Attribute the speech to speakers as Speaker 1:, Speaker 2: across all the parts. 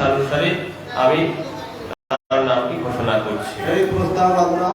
Speaker 1: অনুসারে আমি তার নামটি ঘোষণা করছি।
Speaker 2: এই প্রস্তাব আমরা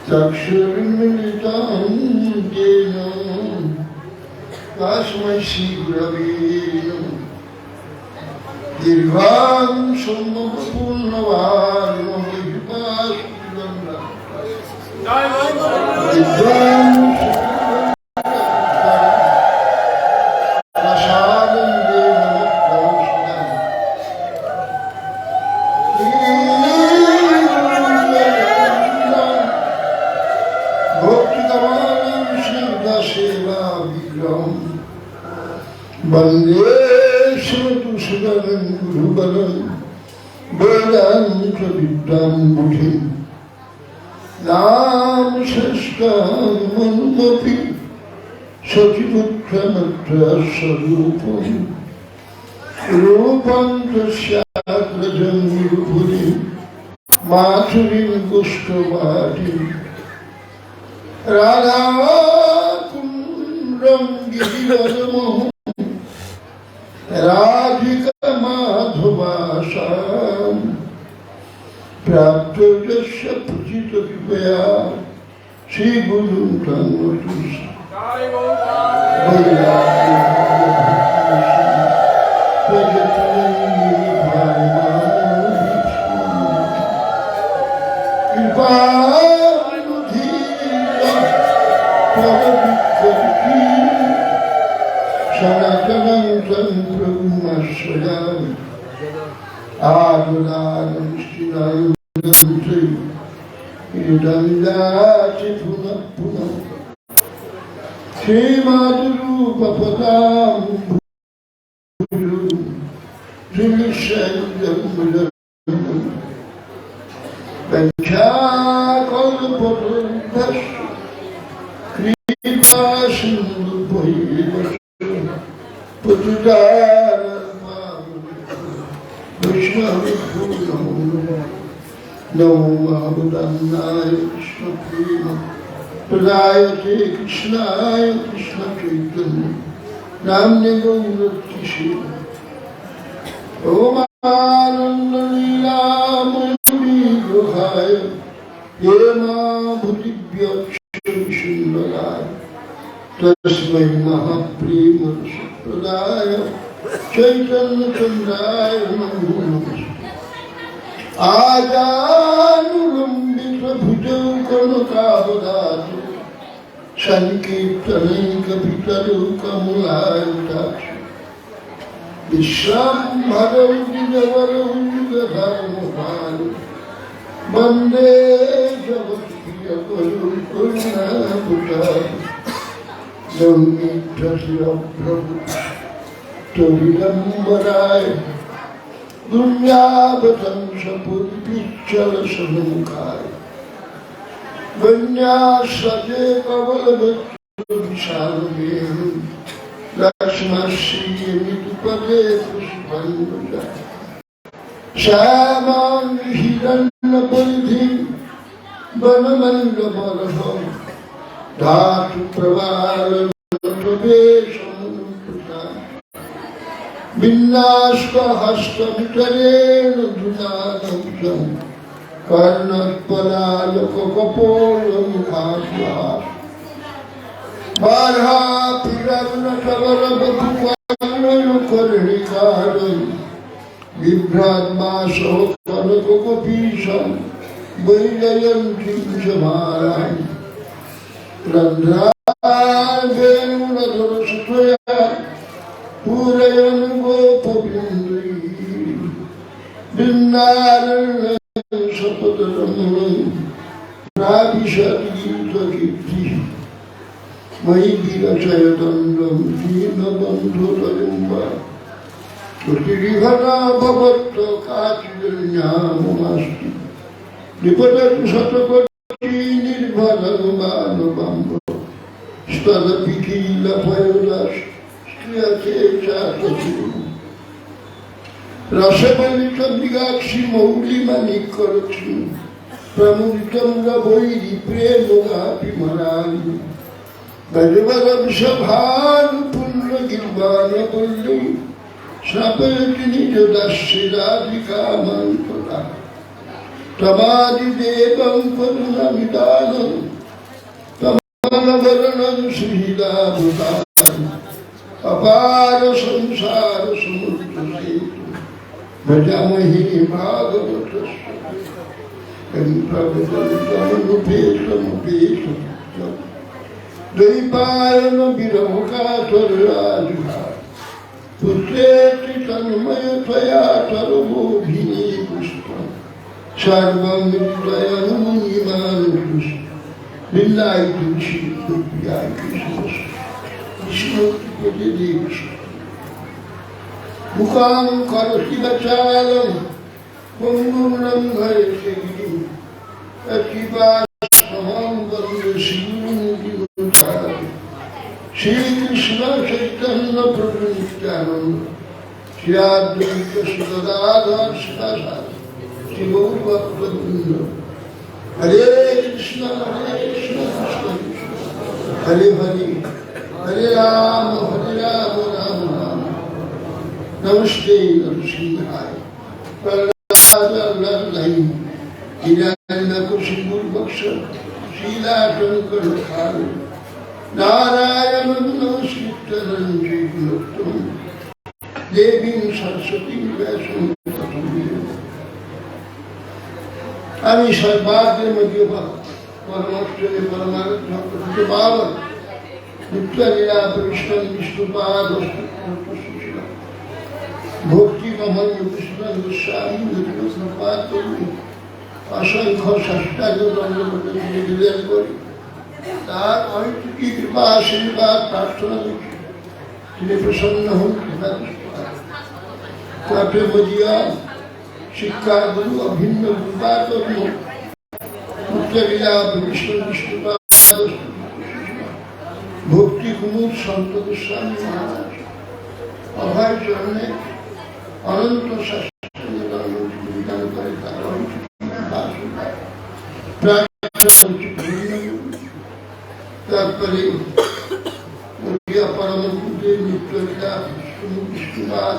Speaker 2: चक्षुर्मिलितं येन तस्मै श्रीगुरवे दीर्घं वंदे श्रुतुसुदनं गुरुबलं वेदान्त विद्याम्बुधिं नामशस्तामनुमपि सचिमुत्तमत्वस्वरूपं रूपं तस्याग्रजं गुरुपुरीं माधुरीं पुष्पवाटीं राधाकुण्डं गिरिवरमोहं राधिका माधवासां प्राप्तो यस्य पूजितकृपया श्रीगुरुं तन्नोतु सनातनं प्रभुमाश्रयामि आदुरानुष्ठिनायुगन्ते इदं याति पुनः पुनः श्रीमातरूपपदां भुजु श्रीशैलं वञ्चाकल्पतरुभ्यश्च कृपासिन्धुभ्यैव नमोदान्नाय कृष्णप्रेमप्रदायते कृष्णाय कृष्णचैतन्य नाम्ने गौरक्षिषे ॐ आनन्दलीलामणिविग्रहाय हेमाभूतिभ्यक्षरसुन्दराय तस्मै महाप्रेमरसप्रदाय चैतन्यचन्द्राय नमो नमः आजानुलम्बितभुजौ कनकावदातु सङ्कीर्तनैकपितरौ कमलायताक्षु विश्वाम्भरौ दिनवरौ युगधर्मभानु वन्दे जगत्प्रियकरौ करुणावतारौ प्रभु तोरिदम्बराय दुर्यावतंसपुरिपिच्चलसन्मुखाय বন্যাসে কবল বিশাল লক্ষ্মী মৃদুপদে পুষ্পাঞ্জ শ্যামান হিরণ্য পরিধি বনমন্ড বরহ ধাতু প্রবাল বিন্যাস্ত হস্ত বিতরেণ ধুনাদংশম কর্ণপলালোক কপোল মুখাস্বাস বাধা পিরগ্ন সবর বধু কর্ণিকারণ বিভ্রান্মাস কনক কপীশম বৈজয়ন্তী সমারায় রন্ধ্রাবেণুরধর সুতয়া पूरयन गोपबिंद्री बिन्नारण्य शपथरमणं प्राविशतीर्थकीर्ति मयि विरचयदण्डं दीनबन्धुतरुम्बा श्रुतिरिघना भवत्त काचिरण्याममस्ति निपततु शतकोटि निर्भरमानवम्ब स्तदपि किलपयोदास् रसबलित मृगाक्षी मौली मानिकलक्ष्मी प्रमुदितं रवैरि प्रेम गापिमरानि बलवर विषभानु पुण्य गिर्वाण पल्ली स्नापयति निज दास्यराधिकामन्तरा तमादिदेवं करुणानिदानं तमलवरणं श्रीलाभुतानि अपार संसार समुद्र सेतु भजामहे भागवतस्य द्वैपायन विरहकातरराजुहा पुत्रेति तन्मयतया सर्वोभिने पुष्पं सर्वं हृदयमुनिमानुष्य बिल्लाय तुलसी प्रियाय कृष्ण मुखां करोति वाचालं पङ्गुं लङ्घयते गिरिं यत्कृपातमहं वन्दे श्रीगुरुं श्रीकृष्ण चैतन्य प्रभु नित्यानन्द श्री अद्वैत श्री गदाधर शिवासादि श्री गौरभक्तवृन्द हरे कृष्ण कृष्ण कृष्ण हरे हरे हरे राम राम राम नमस्ते नरसिंहाय प्रहलादल्लभै हिरण्यकशिपुर्वक्ष शीलाटङ्कणखाल नारायणं नमस्कृत्य नरं देवीं सरस्वतीं व्यासं ततो আমি সর্বাগ্রে মধ্যভাগ পরমাষ্টমী পরমারাধ্য ভক্ত বাবা নিত্যলীলা পরিষ্কার বিষ্ণুপাদ ভক্তি কমল কৃষ্ণ গোস্বামী নিত্যপাদ করি অসংখ্য ষষ্ঠাগ্রদণ্ডন করি তার অনেকটি কৃপা আশীর্বাদ প্রার্থনা করি তিনি প্রসন্ন হন কৃপা তাকে বজিয়া শিক্ষা গুরু অভিন্ন গুরুপাতর্ম নিত্যলীলা বিষ্ণু বিষ্ণুপাদ ভক্তি কুমুদ সন্ত গোস্বামী মহারাজ অভয় চরণে অনন্ত শাস্ত্র বিধান করে তারপরে পরমপুরের নিত্যলীলা বিষ্ণু বিষ্ণুপাদ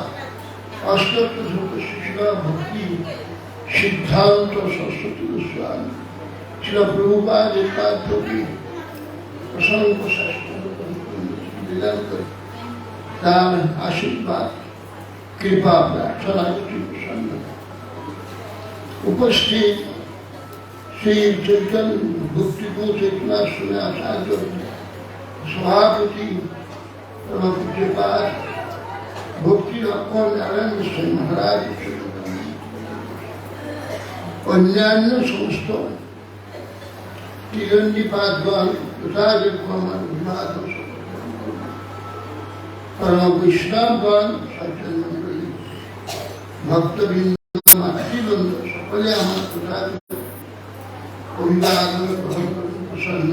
Speaker 2: অষ্টত্ব শিশুরা ভক্তি সিদ্ধান্ত সরস্বতী গোস্বামী ছিল প্রভুপাদ একাদ প্রতি অসংখ্য শাস্ত্র বিধান করে তার আশীর্বাদ কৃপা প্রার্থনা প্রসন্ন উপস্থিত শ্রী চৈতন্য ভক্তিপুর চেতনাশ্রমে আচার্য সভাপতি পূজ্যপাদ ভক্তি লক্ষণ নারায়ণ গোস্বামী মহারাজ অন্যান্য সমস্ত তিরন্ডিপাদগণ পরম বৈষ্ণবগণ সজ্জন মন্ডলী ভক্তবৃন্দ মাতৃবৃন্দ সকলে আমার অভিবাদন গ্রহণ করতে প্রসন্ন।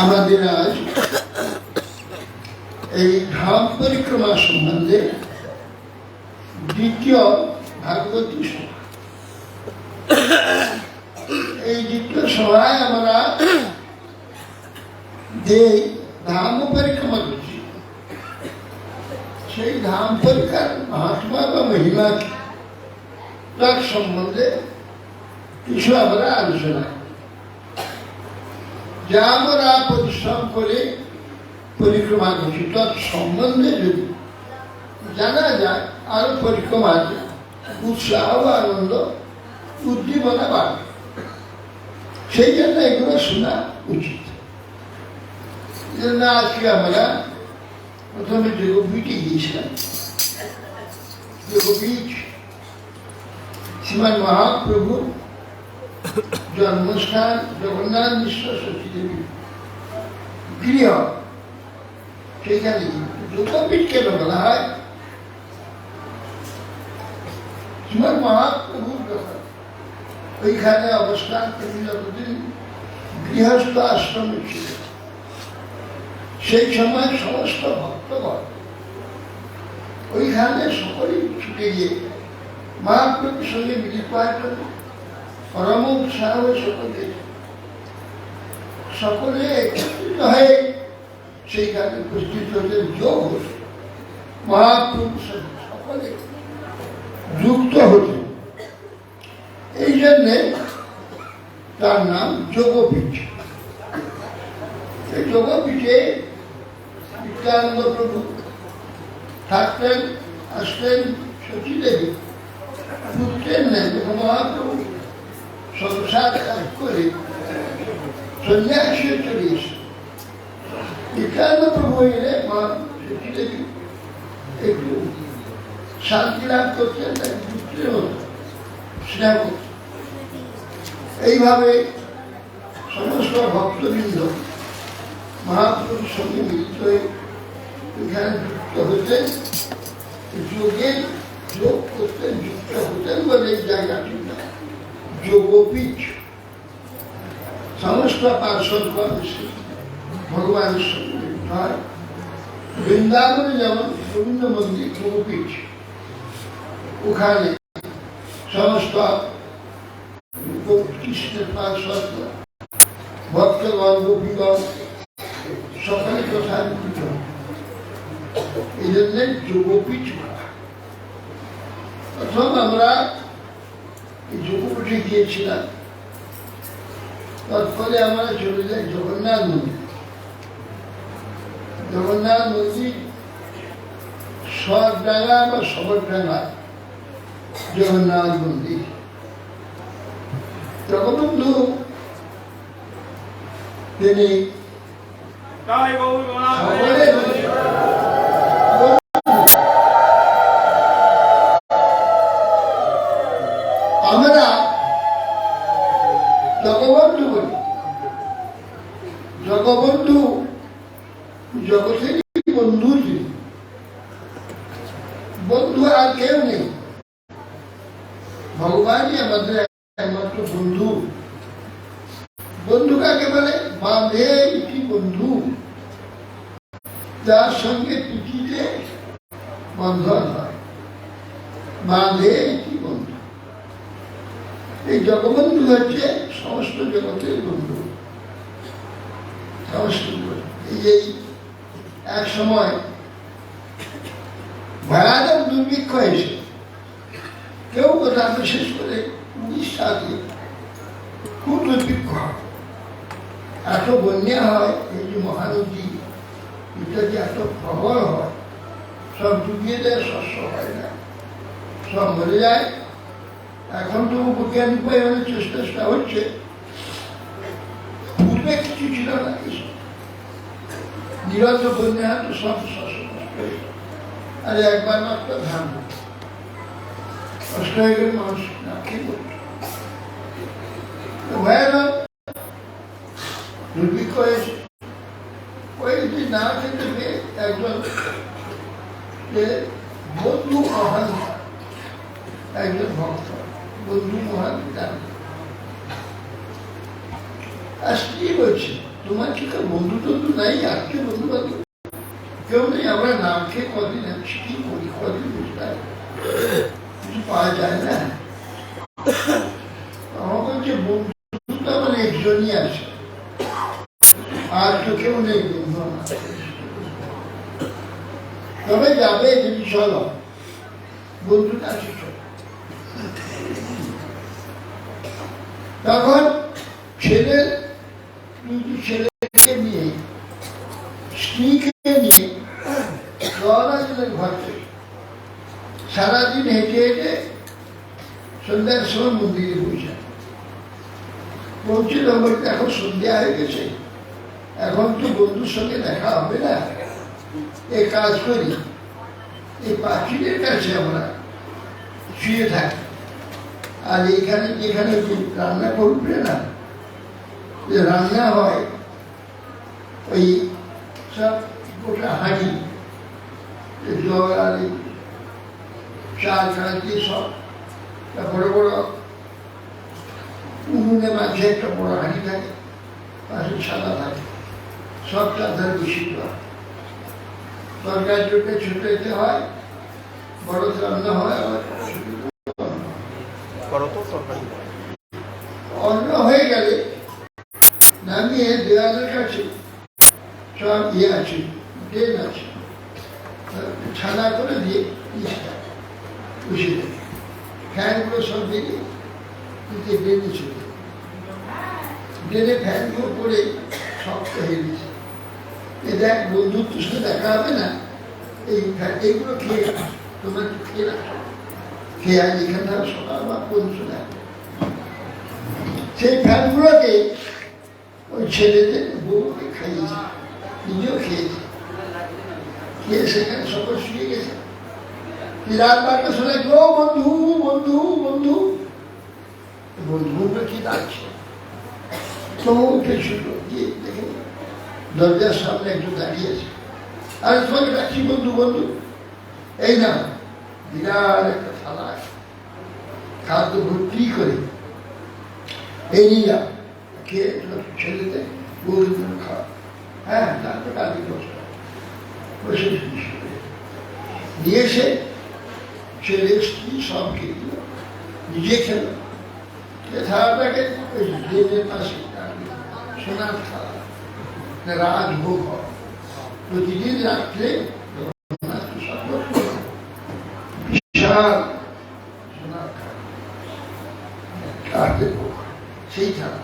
Speaker 2: আমাদের আজ এই ধাম পরিক্রমা সম্বন্ধে দ্বিতীয় ভাগবতী সভা। এই দ্বিতীয় সভায় আমরা যে ধাম পরিক্রমা করছি সেই ধাম পরিক্রমার মহাত্মা বা মহিমা তার সম্বন্ধে কিছু আমরা আলোচনা, যা আমরা পরিশ্রম করে পরিক্রমা করছি তার সম্বন্ধে যদি জানা যায় আরো পরিক্রমার উৎসাহ আনন্দ উদ্দীপনা বাড়বে। সেই জন্য এগুলো শোনা উচিত। আজকে আমরা প্রথমে যোগপীঠে গিয়েছিলাম। যোগপীঠ শ্রীমান মহাপ্রভু জন্মস্থান জগন্নাথ মিশ্র সতীদেবী গৃহ, সেখানে যোগপীঠ কেন বলা হয়? শ্রীমান মহাপ্রভু যখন ওইখানে অবস্থান করে যতদিন গৃহস্থ আশ্রমে ছিল, সেই সময় সমস্ত ভক্তগণ ওইখানে সকলেই ছুটে গিয়ে মহাপ্রভুর সঙ্গে মিলিত হওয়ার জন্য পরম উৎসাহ সকলে একত্রিত হয়ে সেইখানে উপস্থিত হতে যোগ হত, মহাপ্রভুর সঙ্গে সকলে যুক্ত হতে। এই জন্যে তার নাম যোগপীঠ। এই যোগপীঠে নিত্যানন্দ প্রভু থাকতেন, আসতেন। সতীদেবী পুত্রের নেই মহাপ্রভু সংসার ত্যাগ করে সন্ন্যাসী চলে এসে নিত্যানন্দ প্রভু এলে মা সতীদেবী একটু শান্তি লাভ করতেন, পুত্রের মতো স্নেহ করতেন। এইভাবে সমস্ত ভক্তবৃন্দ মহাপ্রভুর সঙ্গে মিলিত হয়ে এখানে যুক্ত হতেন, যোগে যোগ করতেন, যুক্ত হতেন বলে এই জায়গাটির নাম যোগপীঠ। সমস্ত পার্শ্বদগণ ভগবানের সঙ্গে মিলিত হয়। বৃন্দাবনে যেমন গোবিন্দ মন্দির যোগপীঠ, ওখানে সমস্ত কৃষ্ণের পার্শ্বদ ভক্তগণ গোপীগণ সকলে কোথায় মিলিত হয়। এই জন্য যোগপীঠ। প্রথম আমরা এই যোগপীঠে গিয়েছিলাম, তারপরে আমরা চলে যাই জগন্নাথ মন্দির। জগন্নাথ মন্দির সরডাঙ্গা বা সবরডাঙ্গা জগন্নাথ মন্দির। জগবন্ধু তিনি আমরা জগবন্ধু বলি। জগবন্ধু জগতের বন্ধু, বন্ধু আর কেউ নেই, ভগবানই আমাদের একমাত্র বন্ধু। বন্ধু কাকে বলে? বাঁধে একটি বন্ধু, যার সঙ্গে পৃথিবীতে বন্ধন হয়, বাঁধে একটি বন্ধু। এই জগবন্ধু হচ্ছে সমস্ত জগতের বন্ধু। সমস্ত এই এক সময় ভয়ানক দুর্ভিক্ষ এসে কেউ কথা, বিশেষ করে উড়িষ্যাতে খুব দুর্ভিক্ষ হয়, এত বন্যা হয়, এই যে মহানদী ইত্যাদি এত প্রবল হয়, সব ডুবিয়ে দেয়, শস্য হয় না, সব মরে যায়। এখন তো বৈজ্ঞানিক উপায়ে চেষ্টা হচ্ছে, পূর্বে কিছু ছিল না, নিরন্তর বন্যা তো সব শস্য নষ্ট হয়ে যায়। আর একবার মাত্র ধান নষ্ট হয়ে গেলে মানুষ না খেয়ে পড়ছে। ভয়ানক দুর্ভিক্ষ হয়েছে। ওই যে না খেতে পেয়ে একজন বন্ধু মহান, একজন ভক্ত বন্ধু মহান আর স্ত্রী বলছে তোমার কি কেউ বন্ধু টন্ধু নাই, আত্মীয় বন্ধু বান্ধব কেউ নেই? আমরা নাম খেয়ে কদিন আছি, কি করি কদিন বুঝতে কিছু পাওয়া যায় না। আমার বলছে বন্ধুটা মানে একজনই আছে, আর তো কেউ নেই বন্ধু আমার। তবে যাবে যদি চলো, বন্ধুটা আছে চলো। তখন ছেলের দুটি ছেলেকে নিয়ে স্ত্রীকে নিয়ে রওনা দিলেন ঘর থেকে। সারাদিন হেঁটে হেঁটে সন্ধ্যার সময় মন্দিরে পৌঁছল। বলতে এখন সন্ধ্যা হয়ে গেছে, এখন তো বন্ধুর সঙ্গে দেখা হবে না, এই কাজ করি এই পাখিদের কাছে আমরা শুয়ে থাকি, আর এইখানে যেখানে রান্না করবে না, যে রান্না হয় ওই সব গোটা হাঁড়ি জল আর চাল চাল দিয়ে সব বড় বড় উনুনে মাঝে একটা বড় হাঁড়ি থাকে, পাশে সাদা থাকে, সব চাঁদার বেশি হয়। তরকারি জোটে ছোট এতে হয়, বড় রান্না হয়, আবার অন্ন হয়ে গেলে নামিয়ে দেওয়ালের কাছে সব আছে, ড্রেন আছে, ছানা করে দিয়ে বসে দেয়। ফ্যানগুলো সব দিকে ড্রেনে চলে, ড্রেনে ফ্যানগুলো পরে শক্ত হয়ে গেছে। এ দেখ বন্ধুত্বের সাথে দেখা হবে না, এইগুলো খেয়ে তোমরা খেয়ে রাখো, খেয়ে আজ এখান থেকে সকাল বা পৌঁছে দেয়। সেই ফ্যানগুলোকে ওই ছেলেদের বউকে খাইয়েছে, নিজেও খেয়েছে, খেয়ে সেখানে সকল শুয়ে গেছে। রাত 12টা শোনা গো বন্ধু বন্ধু বন্ধু, বন্ধুগুলো কি ডাকছে, তো উঠে শুনলো, গিয়ে দেখে দরজার সামনে একটু দাঁড়িয়ে আছে। আর তোমাকে ডাকছি বন্ধু বন্ধু, এই না বিরাট একটা থালা খাদ্য ভর্তি করে এই নিয়ে যা, খেয়ে ছেলেদের গরুর জন্য খাওয়া। হ্যাঁ, তারপর কাজে বসে নিয়ে এসে ছেলে স্ত্রী সব খেয়ে দিল, নিজে খেল। থালাটাকে ওই ড্রেনের পাশে সোনার থালা, রাজভোগ হয় প্রতিদিন রাত্রে, বিশাল সোনার থালা, সেই থালা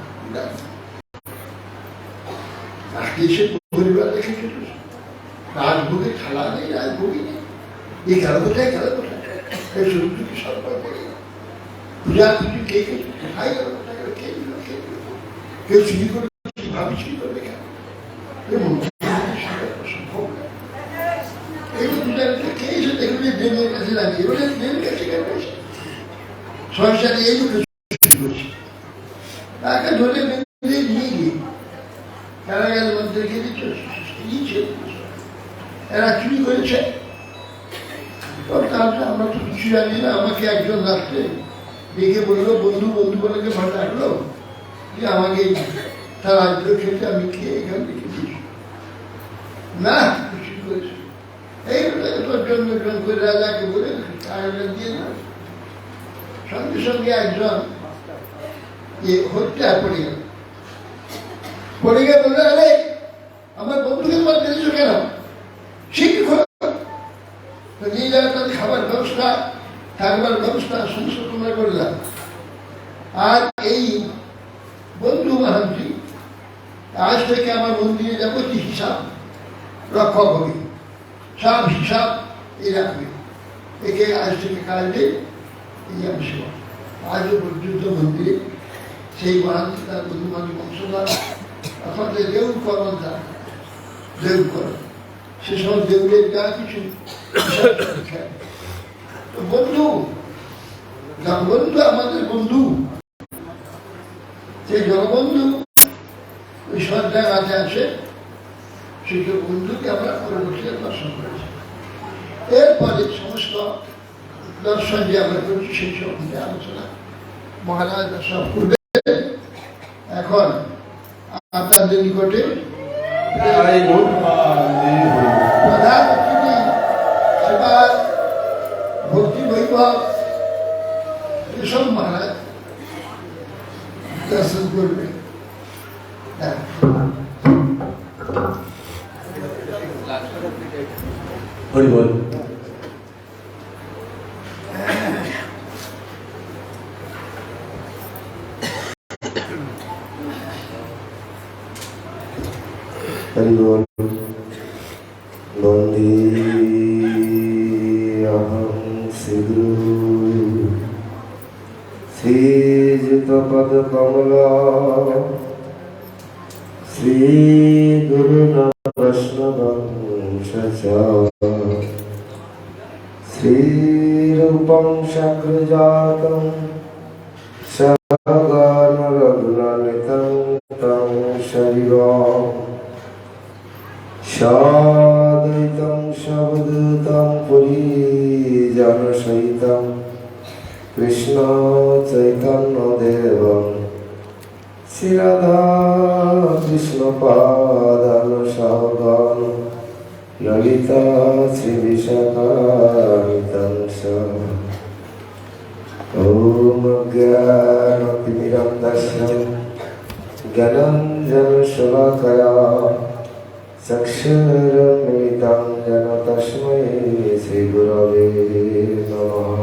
Speaker 2: এসে পরিবার দেখে চলে রাজভোগের থালা নেই, রাজভোগী নেই, এই গেল কোথায় গেল কোথায়, এই সবজি সরকার করে পূজা পুজো কে কে কোথায় গেল কোথায় গেল, কে দিল কে দিল, কেউ চুরি করে কিভাবে চুরি করবে কেন, সম্ভব না। এইগুলো পূজারিতে কে এসে দেখবে যে ড্রেনের কাছে লাগিয়ে বলে ড্রেনের কাছে কেন এসে সংসারে এইগুলো চুরি করছে, তাকে ধরে বেঁধে নিয়ে গিয়ে কারাগারের মধ্যে রেখে দিচ্ছে। এরা চুরি করেছে, আমরা তো কিছু জানি না। আমাকে একজন রাত্রে ডেকে বললো, বন্ধু বন্ধু বলে ভালো লাগলো যে আমাকে তার রাজ্য খেতে আমি খেয়ে এখান থেকে দিই না, চুরি করেছে। এই জন করে রাজাকে বলে কারাগারে দিয়ে না, সঙ্গে সঙ্গে একজন হত্যা পড়ে গেল, পড়ে গিয়ে বললো, আরে আমার বন্ধুকে তোমার বেঁধেছো কেন, সে কি নিয়ে যাওয়ার তাদের খাবার ব্যবস্থা, থাকবার ব্যবস্থা সমস্ত তোমরা করলাম। আর এই বন্ধু মহান্তি আজ থেকে আমার মন্দিরে যাবতীয় হিসাব রক্ষক হবে, সব হিসাব এই রাখবে, একে আজ থেকে কাজ দেয় এই আমি সেবা। আজও পর্যন্ত মন্দিরে সেই মহান্তি তার বন্ধুবান্ধব বংশধর আমাদের দেউল করণ, দেউল করণ, সে সব দেউলের যা কিছু বন্ধু, বন্ধু আমাদের বন্ধু, যে জগবন্ধু ওই সজ্জা গাছে আসে, সেই বন্ধুকে আমরা পরবর্তীতে দর্শন করেছি। এরপরে সমস্ত দর্শন যে আমরা করছি সেই সম্বন্ধে আলোচনা মহারাজ সব করবে। এখন আপনাদের নিকটে
Speaker 3: জয় গোপালে হরি।
Speaker 2: প্রধান অতিথি সেবা ভক্তি বৈভব এসব মহারাজ দর্শন করবে। হ্যাঁ।
Speaker 3: হরি বল। হরি বল। বন্দেহং শ্রীগুরু শ্রীযুতপদকমলা শ্রীগুরুণা বৈষ্ণবংশ শ্রীরূপং শক্রজাতং সগণ রঘুনাথং तं শরীরং সাদ্বৈতং সবদূতং পুরীজনসহিতং কৃষ্ণ চৈতন্যদেবং শ্রীরাধা কৃষ্ণপাদানুসগণ ললিতা শ্রীবিশাখানিতং ॐ ज्ञानतिमिरन्दस्य ज्ञानञ्जनशलाकया चक्षुरुन्मिलितं येन तस्मै श्रीगुरवे नमः।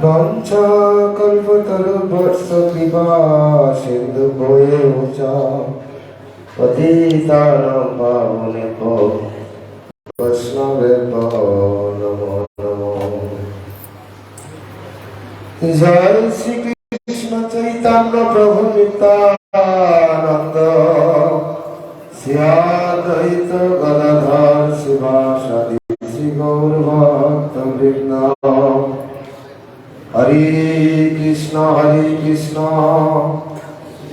Speaker 3: वाञ्छाकल्पतरुभ्यश्च कृपासिन्धुभ्यो च पतितानां पावनेभ्यो वैष्णवेभ्यो नमो नमः। जय श्री कृष्ण चैतन्य प्रभु नित्यानंद श्री अद्वैत गदाधर शिवासादि श्री गौर भक्त वृंद। हरे कृष्ण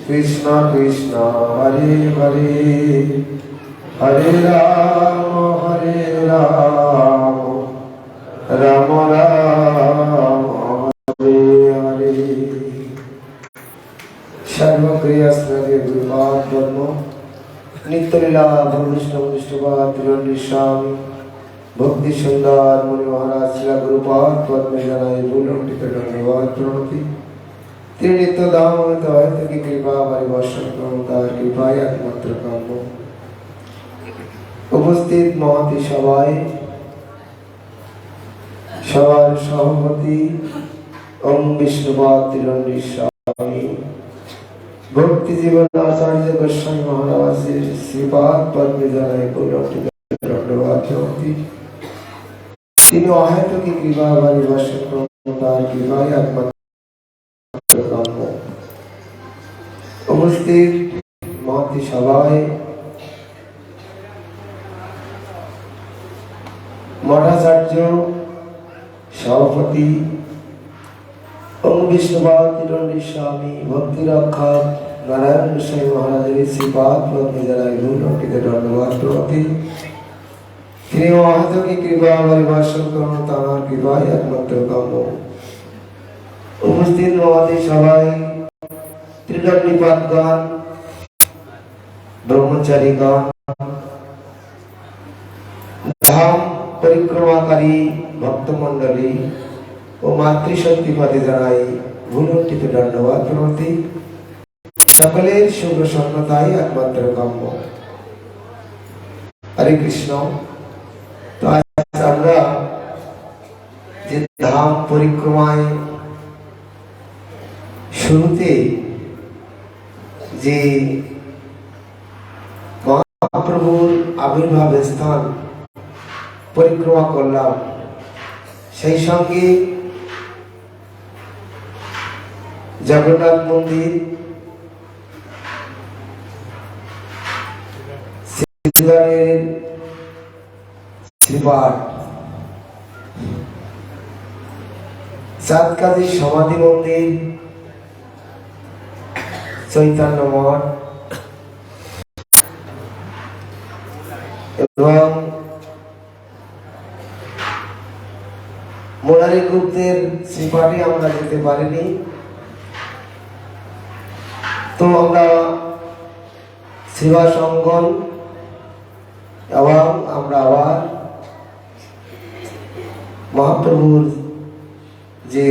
Speaker 3: कृष्ण कृष्ण हरे हरे हरे राम राम राम सर्वक्रियास्त्रगे गुरुपाद पद्म नित्यलीला भविष्णुष्टपाद त्रिवेणी भक्ति सुंदर मुनि महाराज श्री गुरुपाद पद्म जनाय भूलंटित धन्यवाद प्रणति त्रिनित्य धाम तहित की कृपा परिवर्षण करुतार कृपा एकमात्र काम उपस्थित महती सभाय सवार सभापति ओम विष्णुपाद त्रिवेणी स्वामी भक्ति जीवन आचार्य गोस्वामी महाराज श्रीपाद पद्म जनाय पुलंटित धन्यवाद प्रणति তিনি অহেতুকি কৃপা পরিবর্ষণ করুন তার কৃপায় একমাত্র কাম্য। উপস্থিত মহতি সভায় মঠাচার্য সভাপতি ओम विष्णुपाद त्रिवेणी स्वामी भक्ति रक्षक नारायण गोस्वामी महाराज श्रीपाद पद्म जनाय भूलंटित धन्यवाद प्रणति তিনি অহেতুকি কৃপা পরিবর্ষণ করুন তার কৃপায় একমাত্র কাম্য। উপস্থিত মহতি সভায় ত্রিদণ্ডীপাদগণ ব্রহ্মচারীগণ ধাম পরিক্রমাকারী ভক্তমণ্ডলী ও মাতৃশক্তিপদে জানাই ভূলণ্ঠিত ধন্যবাদ প্রণতি। সকলের শুভ সন্ন্যতাই একমাত্র কাম্য। হরে কৃষ্ণ। তো আজ আমরা যে ধাম পরিক্রমায় শুরুতে যে মহাপ্রভুর আবির্ভাব স্থান পরিক্রমা করলাম, সেই সঙ্গে জগন্নাথ মন্দির, শ্রীপাঠ, চাঁদকাজী সমাধি মন্দির, চৈতন্য মঠ এবং মুরারি গুপ্তের শ্রীপাঠে আমরা যেতে পারিনি। তো আমরা শিবাসঙ্গম এবং আমরা আবার মহাপ্রভুর যে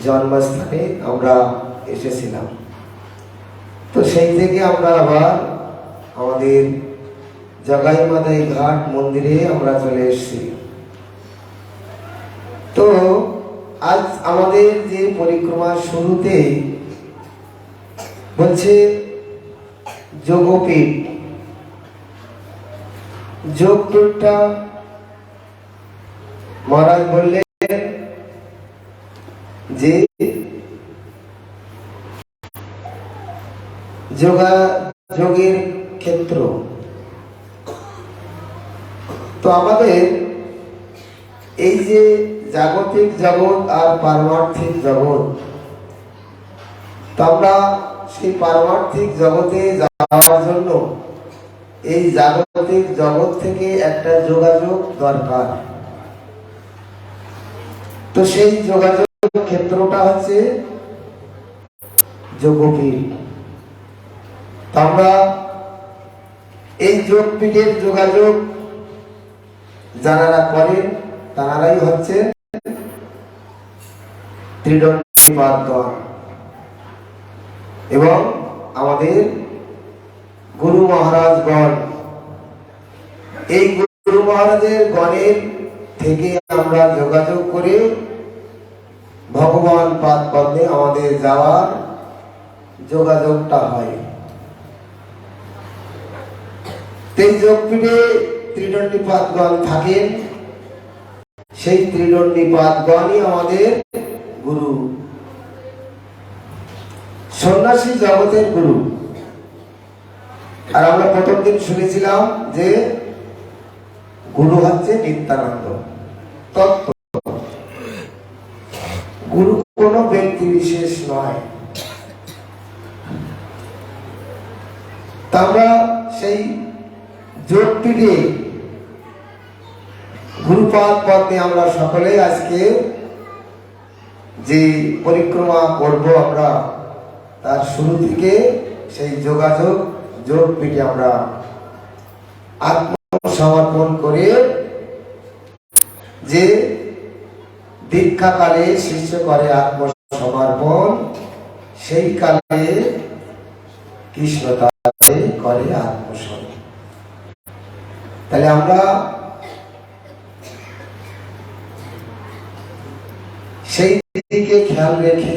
Speaker 3: জন্মস্থানে আমরা এসেছিলাম। তো সেই থেকে আমরা আবার আমাদের জগাই মাদাই ঘাট মন্দিরে আমরা চলে এসেছি। তো আজ আমাদের যে পরিক্রমার শুরুতে বলছে যোগপীঠ। যোগপীঠটা মহারাজ বললেন যে যোগের ক্ষেত্র। তো আমাদের এই যে জাগতিক জগৎ আর পারমার্থিক জগৎ, তো আমরা সেই পারমার্থিক জগতে যাওয়ার জন্য এই জাগতিক জগৎ থেকে একটা যোগাযোগ দরকার। তো সেই যোগাযোগ ক্ষেত্রটা হচ্ছে যোগপীঠ। আমরা এই যোগপীঠের যোগাযোগ যারা করেন তারাই হচ্ছে ত্রিদণ্ডীপাদগণ এবং আমাদের গুরু মহারাজগণ। এই গুরু মহারাজের গণের থেকে আমরা যোগাযোগ করে ভগবান পাদ পদ্মে আমাদের যাওয়ার যোগাযোগটা হয়। এই যোগপীঠে ত্রিদণ্ডীপাদগণ থাকেন, সেই ত্রিদণ্ডীপাদগণই আমাদের গুরু, সন্ন্যাসী জগতের গুরু। আর আমরা প্রথম দিন শুনেছিলাম যে গুরু হচ্ছে নিত্যানন্দ তত্ত্ব। গুরু কোন ব্যক্তি বিশেষ নয়। আমরা সেই যোগপীঠে গুরুপাদ পথে আমরা সকলেই আজকে যে পরিক্রমা করব আমরা, তার শুরু থেকে সেই যোগাযোগ যোগপীঠে আমরা আত্মসমর্পণ করে যে দীক্ষাকালে শিষ্য করে আত্মসমর্পণ, সেই কালে কৃষ্ণ তাতে করে আত্মসমর্পণ। তাহলে আমরা সেই দিকে খেয়াল রেখে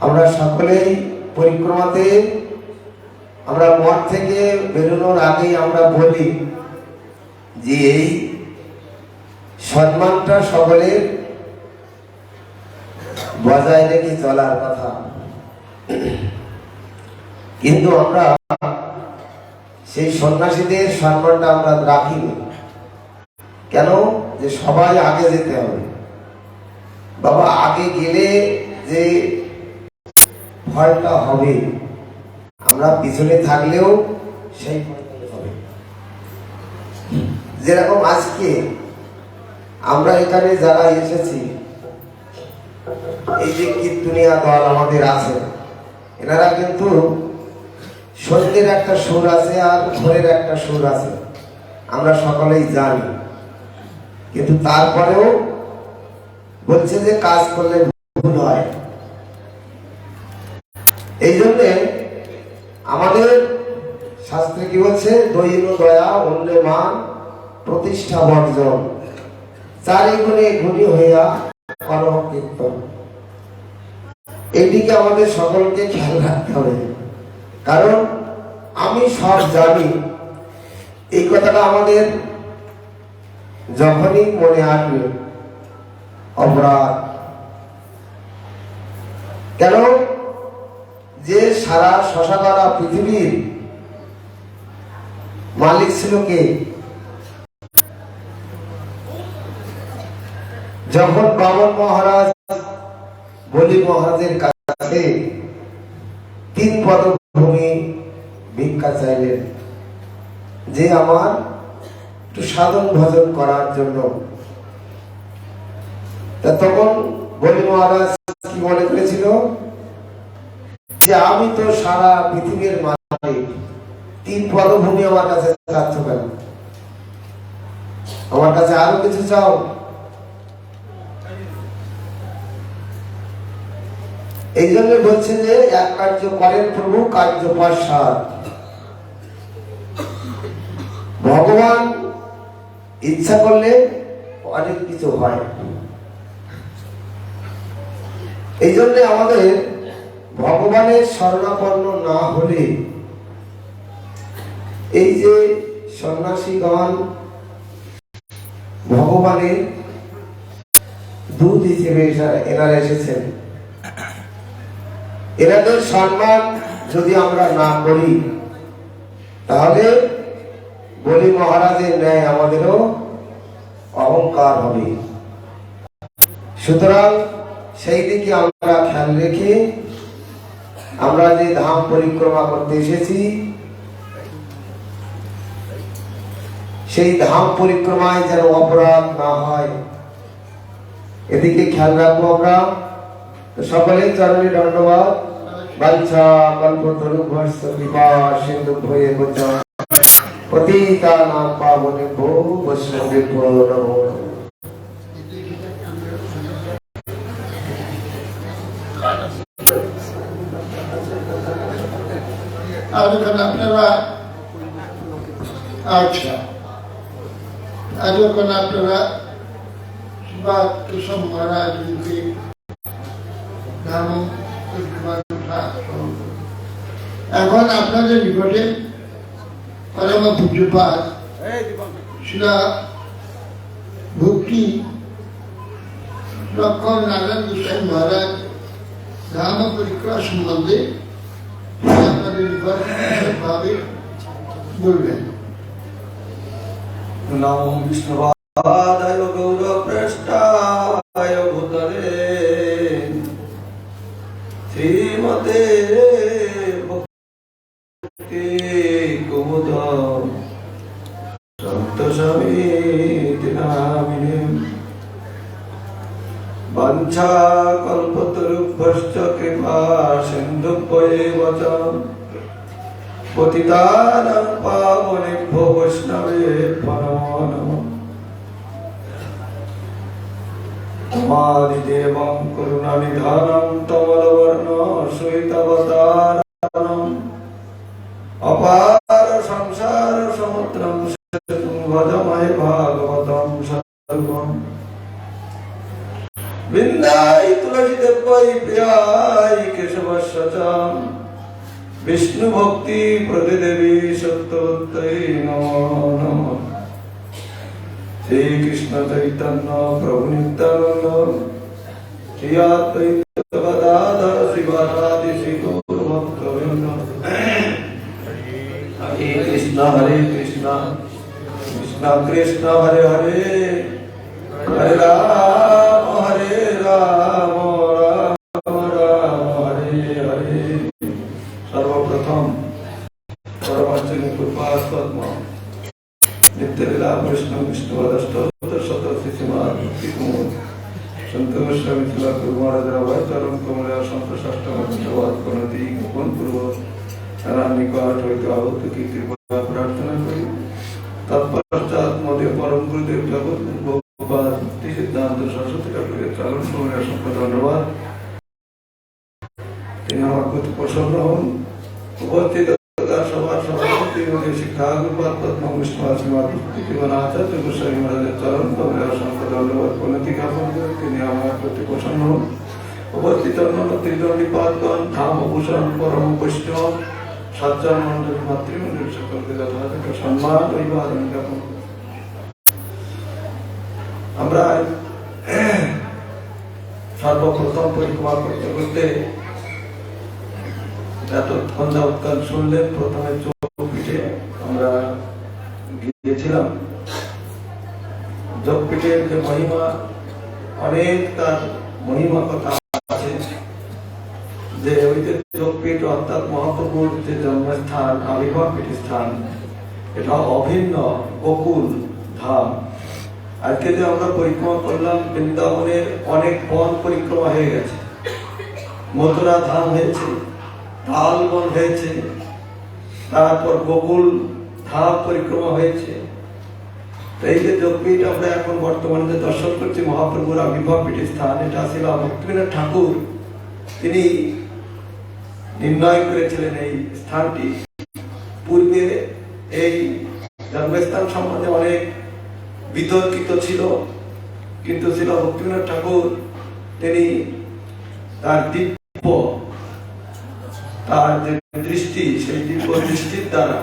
Speaker 3: আমরা সকলেই পরিক্রমাতে আমরা মঠ থেকে বেরোনোর আগেই আমরা বলি যে এই সম্মানটা সকলের বজায় রেখে চলার কথা। কিন্তু আমরা সেই সন্ন্যাসীদের সম্মানটা আমরা রাখিনি। কেন? যে সবাই আগে যেতে হবে। বাবা আগে গেলে যে ফলটা হবে, আমরা পিছনে থাকলেও সেই ফলটা হবে। যেরকম আজকে আমরা এখানে যারা এসেছি, এই যে কীর্তনিয়া দল আমাদের আছে, এনারা কিন্তু সন্ধ্যের একটা সুর আছে আর ভোরের একটা সুর আছে, আমরা সকলেই জানি। কিন্তু তারপরেও বলছে যে কাজ করলে ভুল হয়। এই জন্যে আমাদের শাস্ত্রে কি বলছে? দৈন দয়া অন্যে মান প্রতিষ্ঠা বর্জন, চারি গুণে গুণী হইয়া কলহ কীর্তন। এটিকে আমাদের সকলকে খেয়াল রাখতে হবে। কারণ আমি সব জানি, এই কথাটা আমাদের যখনই মনে আসবে অপরাধ। কেন? যে সারা শশাধারা পৃথিবীর মালিক ছিল কে? যখন বামন মহারাজ বলি মহারাজের কাছে 3 পদভূমি ভিক্ষা চাইলেন যে আমার একটু সাধন ভজন করার জন্য, তখন বলি মহারাজ কি মনে করেছিল যে আমি তো সারা পৃথিবীর মালিক, তিন পদভূমি আমার কাছে চাচ্ছ কেন? আমার কাছে আরো কিছু চাও? এই জন্য বলছে যে এক কার্য করেন প্রভু, কার্য পশ্চাৎ। ভগবান ইচ্ছা করলে অনেক কিছু হয়। এই জন্য আমাদের ভগবানের শরণাপন্ন না হলে, এই যে সন্ন্যাসীগণ ভগবানের দূত হিসেবে এনারা এসেছেন, এনাদের সম্মান যদি আমরা না করি তাহলে বলি মহারাজের ন্যায় আমাদেরও অহংকার হবে। সুতরাং সেই দিকে আমরা খেয়াল রেখে আমরা যে ধাম পরিক্রমা করতে এসেছি, সেই ধাম পরিক্রমায় যেন অপরাধ না হয়, এদিকে খেয়াল রাখবো আমরা। সকলেই চরণে দণ্ডবাদ। বাঞ্ছা কল্পতরুভ্যশ্চ কৃপা সিন্ধুভ্যেব চ পতিতানাং পাবনেভ্যো বৈষ্ণবেভ্যো নমো নমঃ।
Speaker 2: আর যখন আপনারা আচ্ছা, আর যখন আপনারা সুভাষ কেশব মহারাজকে ধাম পরিক্রমা এখন আপনাদের নিকটে পরম পূজ্যপাদ শ্রী ভক্তি লক্ষণ নারায়ণ গোস্বামী মহারাজ ধাম পরিক্রমা সম্বন্ধে আপনাদের নিকট বিশদভাবে বলবেন।
Speaker 3: নমো বিষ্ণুপাদায় গৌরপ্রেষ্ঠায় ভূতলে শ্রীমতে ভক্তি কুমুদ সন্তোষমিতি নামিনে বাঞ্ছা কল্পতরুভ্যশ্চ কৃপা সিন্ধুভ্যেব চ পতিতানাং পাবনেভ্যো বৈষ্ণবেভ্যো নমো নমঃ। তমাদিদেবং করুণানিধানং তমলবর্ণ শ্বেতাবতারং অপার সংসার সমুদ্রং সেতুং ভজমহে ভাগবতং সর্বং বৃন্দায় তুলসী দেব্যৈ প্রিয়ায় কেশবস্য চ বিষ্ণু ভক্তি প্রতিদেবী সত্যবত্যৈ নমো নমঃ। শ্রী কৃষ্ণ চৈতন্য প্রভু নিত্যানন্দ শ্রী অদ্বৈত গদাধর শিবাসাদি শ্রী গৌরভক্তবৃন্দ। হরে কৃষ্ণ কৃষ্ণ কৃষ্ণ হরে হরে, হরে রাম রাম রাম হরে হরে। সর্বপ্রথম পরমাচার্য কৃপাদ পদ্ম নিত্যলীলা বৈষ্ণব বিষ্ণুপদ শত শ্রীমান ভক্তি কুমুদ সন্ত গোস্বামী তুলা গুরু মহারাজের অভয় চরণ কমলে অসংখ্য ষষ্ঠবাদ প্রণতি গোপন পূর্বক তারা নিকট হইতে আহত কি কৃপা প্রার্থনা করি। তৎপশ্চাৎ মধ্যে পরম গুরুদেব জগৎ ভক্তি সিদ্ধান্ত সরস্বতী ঠাকুরের চরণ কমলে অসংখ্য ধন্যবাদ। তিনি আমার প্রতি প্রসন্ন হন। উপস্থিত সভার সভাপতি শিক্ষা গুরুপাদ পদ্ম বিষ্ণু শ্রীমান ভক্তি আচার্য গোস্বামী মহারাজের চরণ কমলে অসংখ্য ধন্যবাদ প্রণতি জ্ঞাপন করে তিনি আমার প্রতি প্রসন্ন হন। উপস্থিত অন্যান্য ত্রিদণ্ডী পাদগণ, ধামভূষণ, পরম বৈষ্ণব, সজ্জন মন্ডলী, মাতৃমন্ডলী সকলকে যথাযথ সম্মান ও অভিবাদন জ্ঞাপন। আমরা সর্বপ্রথম পরিক্রমা করতে করতে এতক্ষণ যাবৎকাল শুনলেন। প্রথমে যোগপীঠে আমরা গিয়েছিলাম। যোগপীঠের যে মহিমা, অনেক তার মহিমা কথা আছে, যে ওই যে যোগপীঠ অর্থাৎ মহাপ্রভুর যে জন্মস্থান, আবির্ভাব পীঠস্থান, এটা অভিন্ন গোকুল ধাম। আজকে যে আমরা পরিক্রমা করলাম, বৃন্দাবনের অনেক বন পরিক্রমা হয়ে গেছে, মথুরা ধাম হয়েছে, তাল বন হয়েছে, তারপর গোকুল ধাম পরিক্রমা হয়েছে। তো এই যে যোগপীঠ আমরা এখন বর্তমানে যে দর্শন করছি মহাপ্রভুর আবির্ভাব পীঠের স্থান, এটা ছিল ভক্তিবিনোদ ঠাকুর তিনি নির্ণয় করেছিলেন এই স্থানটি। পূর্বে এই জন্মস্থান সম্বন্ধে অনেক বিতর্কিত ছিল, কিন্তু ছিল ভক্তিবিনোদ ঠাকুর তিনি তার দিব্য তার যে দৃষ্টি, সেই দিব্য দৃষ্টির দ্বারা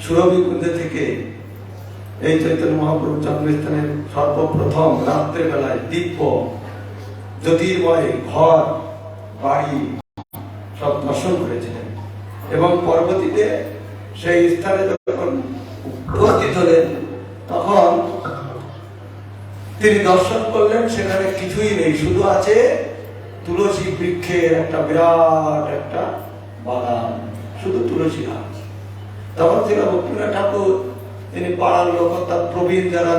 Speaker 3: সুরভিকুঞ্জে থেকে এই চৈতন্য মহাপ্রভু জন্মস্থানের সর্বপ্রথম রাত্রে বেলায় দিব্য জ্যোতির্ময় ঘর বাড়ি সব দর্শন করেছিলেন, এবং পরবর্তীতে সেই স্থানে যখন উপস্থিত হলেন তখন তিনি দর্শন করলেন সেখানে কিছুই নেই, শুধু আছে তুলসী বৃক্ষের একটা বিরাট একটা বাগান, শুধু তুলসী গাছ। তখন ছিল ভক্তিবিনোদ ঠাকুর তিনি পাড়ার লোক অর্থাৎ প্রবীণ যারা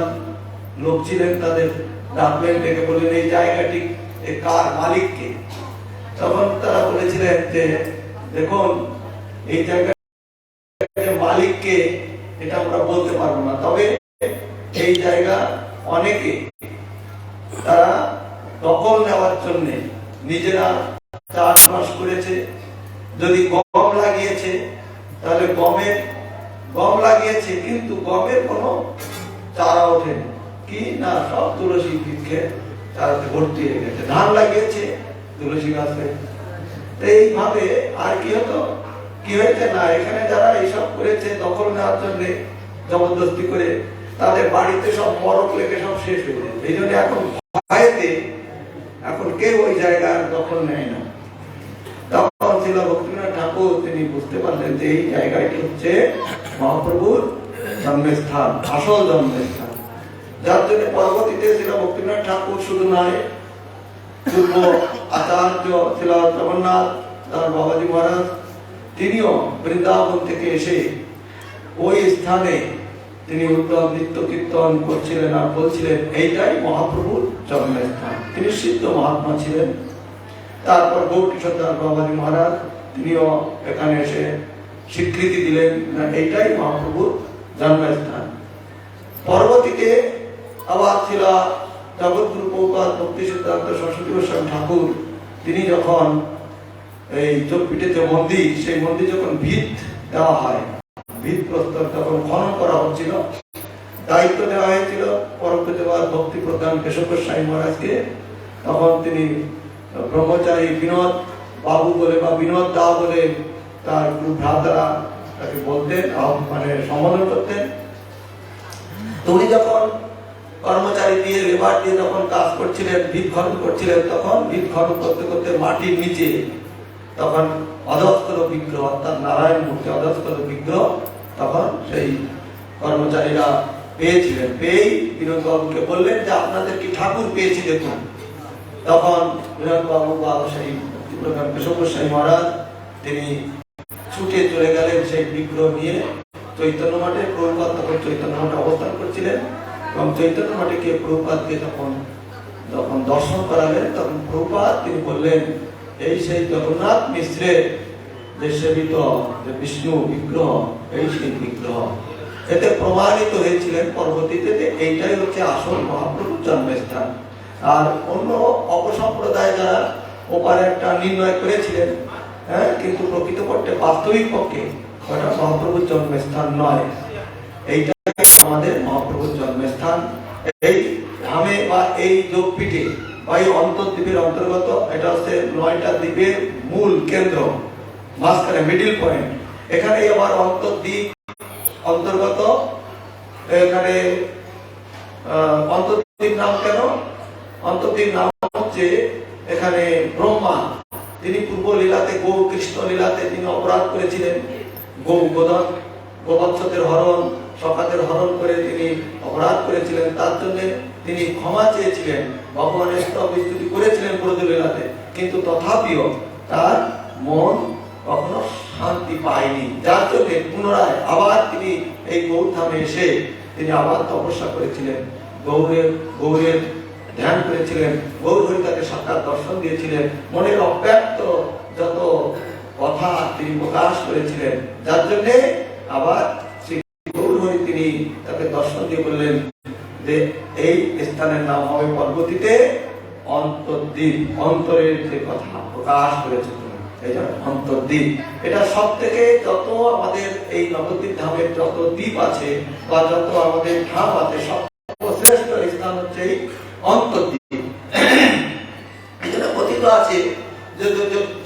Speaker 3: লোক ছিলেন তাদের ডাকলেন, ডেকে বললেন এই জায়গাটি কার, মালিককে? তখন তারা বলেছিলেন যে দেখুন এই জায়গার মালিককে এটা আমরা বলতে পারবো না, তবে এই জায়গা অনেকে তারা দখল নেওয়ার জন্য নিজেরা চাষবাস করেছে। যদি গম লাগিয়েছে তাহলে গম লাগিয়েছে, কিন্তু গমের কোনো চারা ওঠেনি, কি না সব তুলসী বৃক্ষে চারাতে ভর্তি হয়ে গেছে। ধান লাগিয়েছে তুলসী গাছে। এইভাবে আর কি হতো, কি হয়েছে না এখানে যারা এইসব করেছে দখল নেওয়ার জন্য জবরদস্তি করে, তাদের বাড়িতে সব মরক লেগে সব শেষ হয়ে যায়। এই জন্য এখন ভয়েতে এখন কেউ ওই জায়গার দখল নেয় না। তখন ছিল ভক্তিবিনোদ ঠাকুর তিনি বুঝতে পারলেন যে এই জায়গাটি হচ্ছে মহাপ্রভুর জন্মস্থান, আসল জন্মস্থান। যার জন্য পরবর্তীতে ছিল ভক্তিবিনোদ ঠাকুর শুধু নয়, পূর্ব আচার্য ছিল জগন্নাথ তার বাবাজি মহারাজ, তিনিও বৃন্দাবন থেকে এসে ওই স্থানে তিনি উত্তম নিত্য কীর্তন করছিলেন আর বলছিলেন এইটাই মহাপ্রভুর জন্মস্থান। তিনি সিদ্ধ মহাত্মা ছিলেন। তারপর গৌরকিশোর দাস বাবাজি মহারাজ তিনিও এখানে এসে স্বীকৃতি দিলেন না এইটাই মহাপ্রভুর জন্মস্থান। পরবর্তীতে আবার ছিল জগৎগুরু প্রভুপাদ ভক্তি সিদ্ধান্ত সরস্বতী গোস্বামী ঠাকুর, তিনি যখন এই যোগপীঠে যে মন্দির, সেই মন্দির যখন ভিত দেওয়া হয়, ভিত প্রস্তর তখন খনন করা হচ্ছিল, দায়িত্ব দেওয়া হয়েছিল পরমপূজ্যপাদ ভক্তি প্রধান কেশব গোস্বামী মহারাজকে। তখন তিনি ব্রহ্মচারী বিনোদ বাবু বলে বা বিনোদ দা বলে তার ভ্রাতারা তাকে বলতেন, মানে সম্বোধন করতেন। উনি যখন কর্মচারী দিয়ে লেবার দিয়ে যখন কাজ করছিলেন, ভিত খনন করছিলেন, তখন ভিত খনন করতে করতে মাটির নিচে তখন অধস্তর বিগ্রহ অর্থাৎ নারায়ণ মূর্তি অধস্তর বিগ্রহ তখন সেই কর্মচারীরা পেয়েছিলেন। পেয়েই বিনোদ বাবুকে বললেন যে আপনাদের কি ঠাকুর পেয়েছি দেখুন। তখন বিনোদ বাবু বা সেই কেশব গোস্বামী মহারাজ তিনি ছুটে চলে গেলেন সেই বিগ্রহ নিয়ে চৈতন্য মঠে। প্রভুপাদ তখন চৈতন্য মঠে অবস্থান করছিলেন, এবং চৈতন্য মঠে গিয়ে প্রভুপাদকে যখন দর্শন করালেন, তখন প্রভুপাদ তিনি বললেন এই সেই জগন্নাথ মিশ্রের যে সেবিত যে বিষ্ণু বিগ্রহ, এই সেই বিগ্রহ। এতে প্রমাণিত হয়েছিলেন পরবর্তীতে যে এইটাই হচ্ছে আসল মহাপ্রভুর জন্মস্থান। আর অন্য অপসম্প্রদায় যারা ওপারে একটা নির্ণয় করেছিলেন, হ্যাঁ, কিন্তু প্রকৃতপক্ষে বাস্তবিক পক্ষে ওটা মহাপ্রভুর জন্মস্থান নয়, এইটাই আমাদের মহাপ্রভুর জন্মস্থান। এই ধামে বা এই যোগপীঠে বা এই অন্তর্দ্বীপের অন্তর্গত, এটা হচ্ছে 9টা দ্বীপের মূল কেন্দ্র, মাঝখানে মিডিল পয়েন্ট। এখানে আবার অন্তর্দ্বীপ অন্তর্গত। এখানে অন্তর্দ্বীপ নাম কেন? অন্তর্দ্বীপ নাম হচ্ছে এখানে ব্রহ্মা তিনি পূর্ব লীলাতে গৌ কৃষ্ণ লীলাতে তিনি অপরাধ করেছিলেন, গোবৎসদের হরণ সখাদের হরণ করে তিনি অপরাধ করেছিলেন। তার জন্য তিনি ক্ষমা চেয়েছিলেন, ভগবানের স্তুতি করেছিলেন ব্রজ লীলাতে, কিন্তু তথাপিও তার মন কখনো শান্তি পায়নি। যার জন্য পুনরায় আবার তিনি এই গৌরধামে এসে তিনি আবার তপস্যা করেছিলেন, গৌরের ধ্যান করেছিলেন, গৌর হরি তাকে সাক্ষাৎ দর্শন দিয়েছিলেন। মনের অব্যক্ত যত কথা কথা তিনি প্রকাশ করেছিলেন, যার জন্য আবার শ্রী গৌরহরি তিনি তাকে দর্শন দিয়ে বললেন যে এই স্থানের নাম হবে পরবর্তীতে অন্তর্দ্বীপ। অন্তরের যে কথা প্রকাশ করেছে তুমি, এই জন্য অন্তর্দ্বীপ। এটা সব থেকে যত আমাদের এই নবদ্বীপ ধামের যত দ্বীপ আছে বা যত আমাদের ধাম আছে, সর্বশ্রেষ্ঠ স্থান হচ্ছে এই অন্তর্দ্বীপ। এই জন্য কথিত আছে যে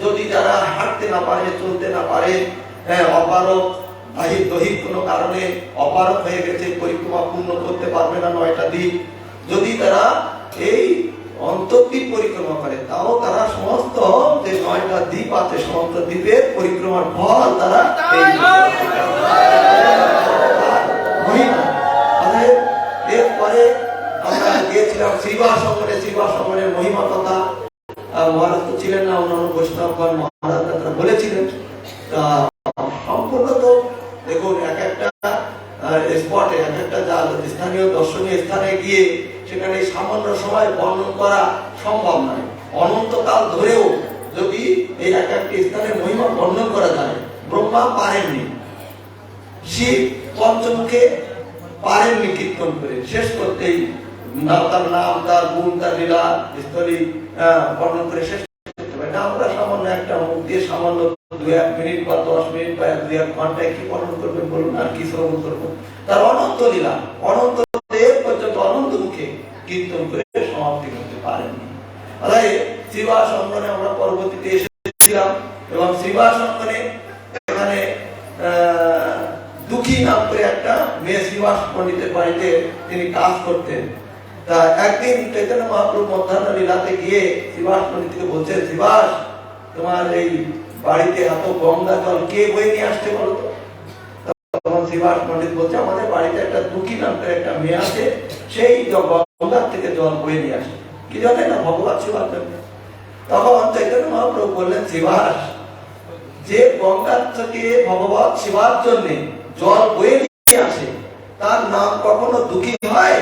Speaker 3: যদি যারা হাঁটতে না পারে, চলতে না পারে, অপারক দৈহিক কোনো কারণে অপারক হয়ে গেছে, পরিক্রমা পূর্ণ করতে পারবে না 9টা দ্বীপ, যদি তারা এই অন্তর্দ্বীপ পরিক্রমা করে, তাও তারা সমস্ত যে 9টা দ্বীপ আছে সমস্ত দ্বীপের পরিক্রমার ফল তারা এরপরে আমরা গিয়েছিলাম শ্রীবাসঙ্গনের মহিমা কথা। মহারাজ তো ছিলেন না, অন্যান্য বৈষ্ণবগণ মহারাজ তারা বলেছিলেন। সম্পূর্ণ তো দেখুন, এক একটা স্পটে, এক একটা স্থানীয় দর্শনীয় স্থানে গিয়ে সেখানে সামান্য সময় বর্ণন করা সম্ভব নয়। অনন্তকাল ধরেও যদি এই এক একটি স্থানের মহিমা বর্ণন করা যায়, ব্রহ্মা পারেননি, শিব পঞ্চমুখে পারেননি কীর্তন করে শেষ করতেই, তার নাম, তার গুণ, তার লীলা স্থলী বর্ণন করে শেষ করতে পারে না। আমরা সামান্য একটা মুখ দিয়ে সামান্য 2-1 মিনিট বা 10 মিনিট বা 1-2 ঘন্টায় কি বর্ণন করবেন বলুন, আর কি শ্রবণ করবো? তার অনন্ত লীলা, অনন্ত দেব পর্যন্ত অনন্ত মুখে কীর্তন করে সমাপ্তি করতে পারেননি। অর্থাৎ শ্রীবাস অঙ্গনে আমরা পরবর্তীতে এসেছিলাম এবং শ্রীবাস অঙ্গনে এখানে দুঃখী নাম করে একটা মেয়ে শ্রীবাস পণ্ডিতের বাড়িতে তিনি কাজ করতেন। তা একদিন চৈতন্য মহাপ্রভু মধ্যাহ্ন লীলাতে গিয়ে শ্রীবাস পণ্ডিতকে বলছে, শ্রীবাস, তোমার এই বাড়িতে এত গঙ্গা জল কে বয়ে নিয়ে আসছে বলো তো? তখন শ্রীবাস পণ্ডিত বলছে, আমাদের বাড়িতে একটা দুঃখী নাম করে একটা মেয়ে আছে, সেই গঙ্গার থেকে জল বয়ে নিয়ে আসে, কি জানে না, ভগবান শিবার জন্য। তখন চৈতন্য মহাপ্রভু বললেন, শ্রীবাস, যে গঙ্গার থেকে ভগবান শিবার জন্য জল বয়ে নিয়ে আসে, তার নাম কখনো দুঃখী হয়?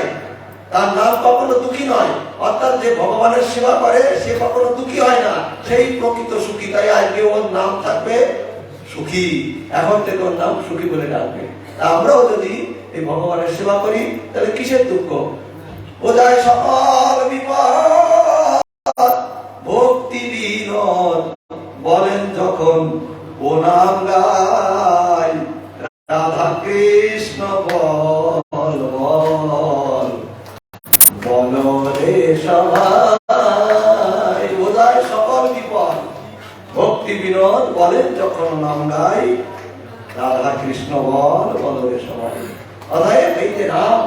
Speaker 3: তার নাম কখনো দুঃখী নয়। অর্থাৎ যে ভগবানের সেবা করে সে কখনো দুঃখী হয় না, সেই প্রকৃত সুখী। তাই আজকে ওর নাম থাকবে সুখী, এখন থেকে ওর নাম সুখী বলে ডাকবে। আমরাও যদি এই ভগবানের সেবা করি তাহলে কিসের দুঃখ? ও যায় সকল বিপদ ভক্তি বিনোদ বলেন যখন ও নাম গায়, রাধা কৃষ্ণ বল বল বল রে সবাই। ও যায় সকল বিপদ ভক্তি বিনোদ বলেন যখন নাম গাই, রাধা কৃষ্ণ বল বল রে সবাই। অতএব এই যে নাম,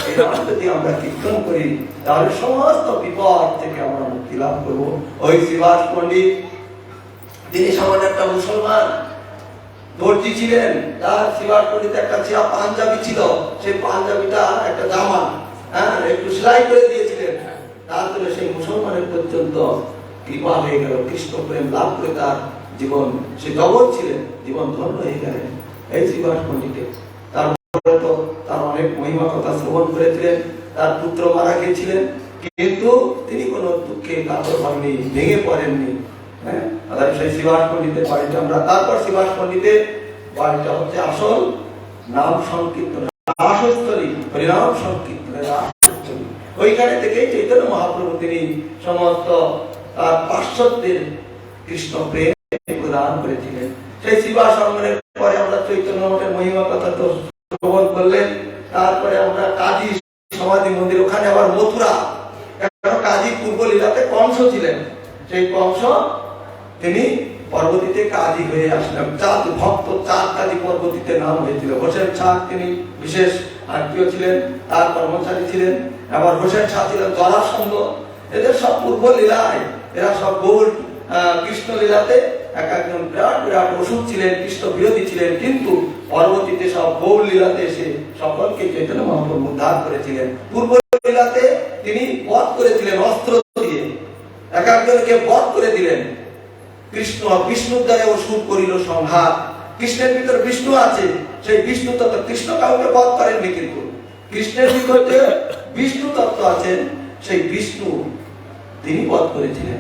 Speaker 3: এই নাম যদি আমরা কীর্তন করি তাহলে সমস্ত বিপদ থেকে আমরা মুক্তি লাভ করবো। ওই শ্রীবাস পণ্ডিত তিনি সামান্য একটা মুসলমান দর্জি ছিলেন, তার শ্রীবাস পণ্ডিত একটা ছিয়া পাঞ্জাবি ছিল, সেই পাঞ্জাবিটা একটা জামা একটু সেলাই করে দিয়েছিলেন, তার জন্য সেই মুসলমানের পর্যন্ত কৃপা হয়ে গেল, কৃষ্ণ প্রেম লাভ করে তার জীবন, সে জগৎ ছিলেন, জীবন ধন্য হয়ে গেলেন এই শ্রীবাস পণ্ডিতের। তারপরে তো তার অনেক মহিমা কথা শ্রবণ করেছিলেন, তার পুত্র মারা গিয়েছিলেন, কিন্তু তিনি কোনো দুঃখে কাতর হননি, ভেঙে পড়েননি। সেই শ্রীবাস পণ্ডিতের বাড়িটা আমরা, তারপর শ্রীবাস পণ্ডিতের বাড়িটা হচ্ছে আসল নাম সংকীর্তন রাসস্থলী, হরিনাম সংকীর্তনের রাসস্থলী। ওইখানে থেকেই চৈতন্য মহাপ্রভু তিনি সমস্ত তার পার্শ্বদের কৃষ্ণ প্রেম প্রদান করেছিলেন। সেই শ্রীবাস অঙ্গনের পরে আমরা চৈতন্য মঠের মহিমা কথা তো শ্রবণ করলেন। তারপরে আমরা কাজী সমাধি মন্দির, ওখানে আবার মথুরা, কাজী পূর্ব লীলাতে কংস ছিলেন, সেই কংস তিনি পরবর্তীতে কাজী হয়ে আসলেন। চাঁদ ভক্ত চাঁদ কাজী পরবর্তীতে নাম হয়েছিল। হোসেন শাহ তিনি বিশেষ আত্মীয় ছিলেন, তার কর্মচারী ছিলেন। আবার হোসেন শাহ ছিলেন জরাসন্ধ। এদের সব পূর্ব লীলায়, এরা সব গৌর কৃষ্ণ লীলাতে এক একজন বিরাট বিরাট অসুর ছিলেন, কৃষ্ণ বিরোধী ছিলেন, কিন্তু পরবর্তীতে সব গৌর লীলাতে এসে সকলকে চৈতন্য মহাপ্রভু উদ্ধার করেছিলেন। পূর্ব লীলাতে তিনি বধ করেছিলেন অস্ত্র দিয়ে, এক একজনকে বধ করে দিলেন। কৃষ্ণ বিষ্ণুর দ্বারা অসুর করিল সংহার। কৃষ্ণের ভিতর বিষ্ণু আছে, সেই বিষ্ণু তত্ত্ব, কৃষ্ণ কাউকে বধ করেননি, কিন্তু কৃষ্ণের ভিতর যে বিষ্ণু তত্ত্ব আছেন সেই বিষ্ণু তিনি বধ করেছিলেন,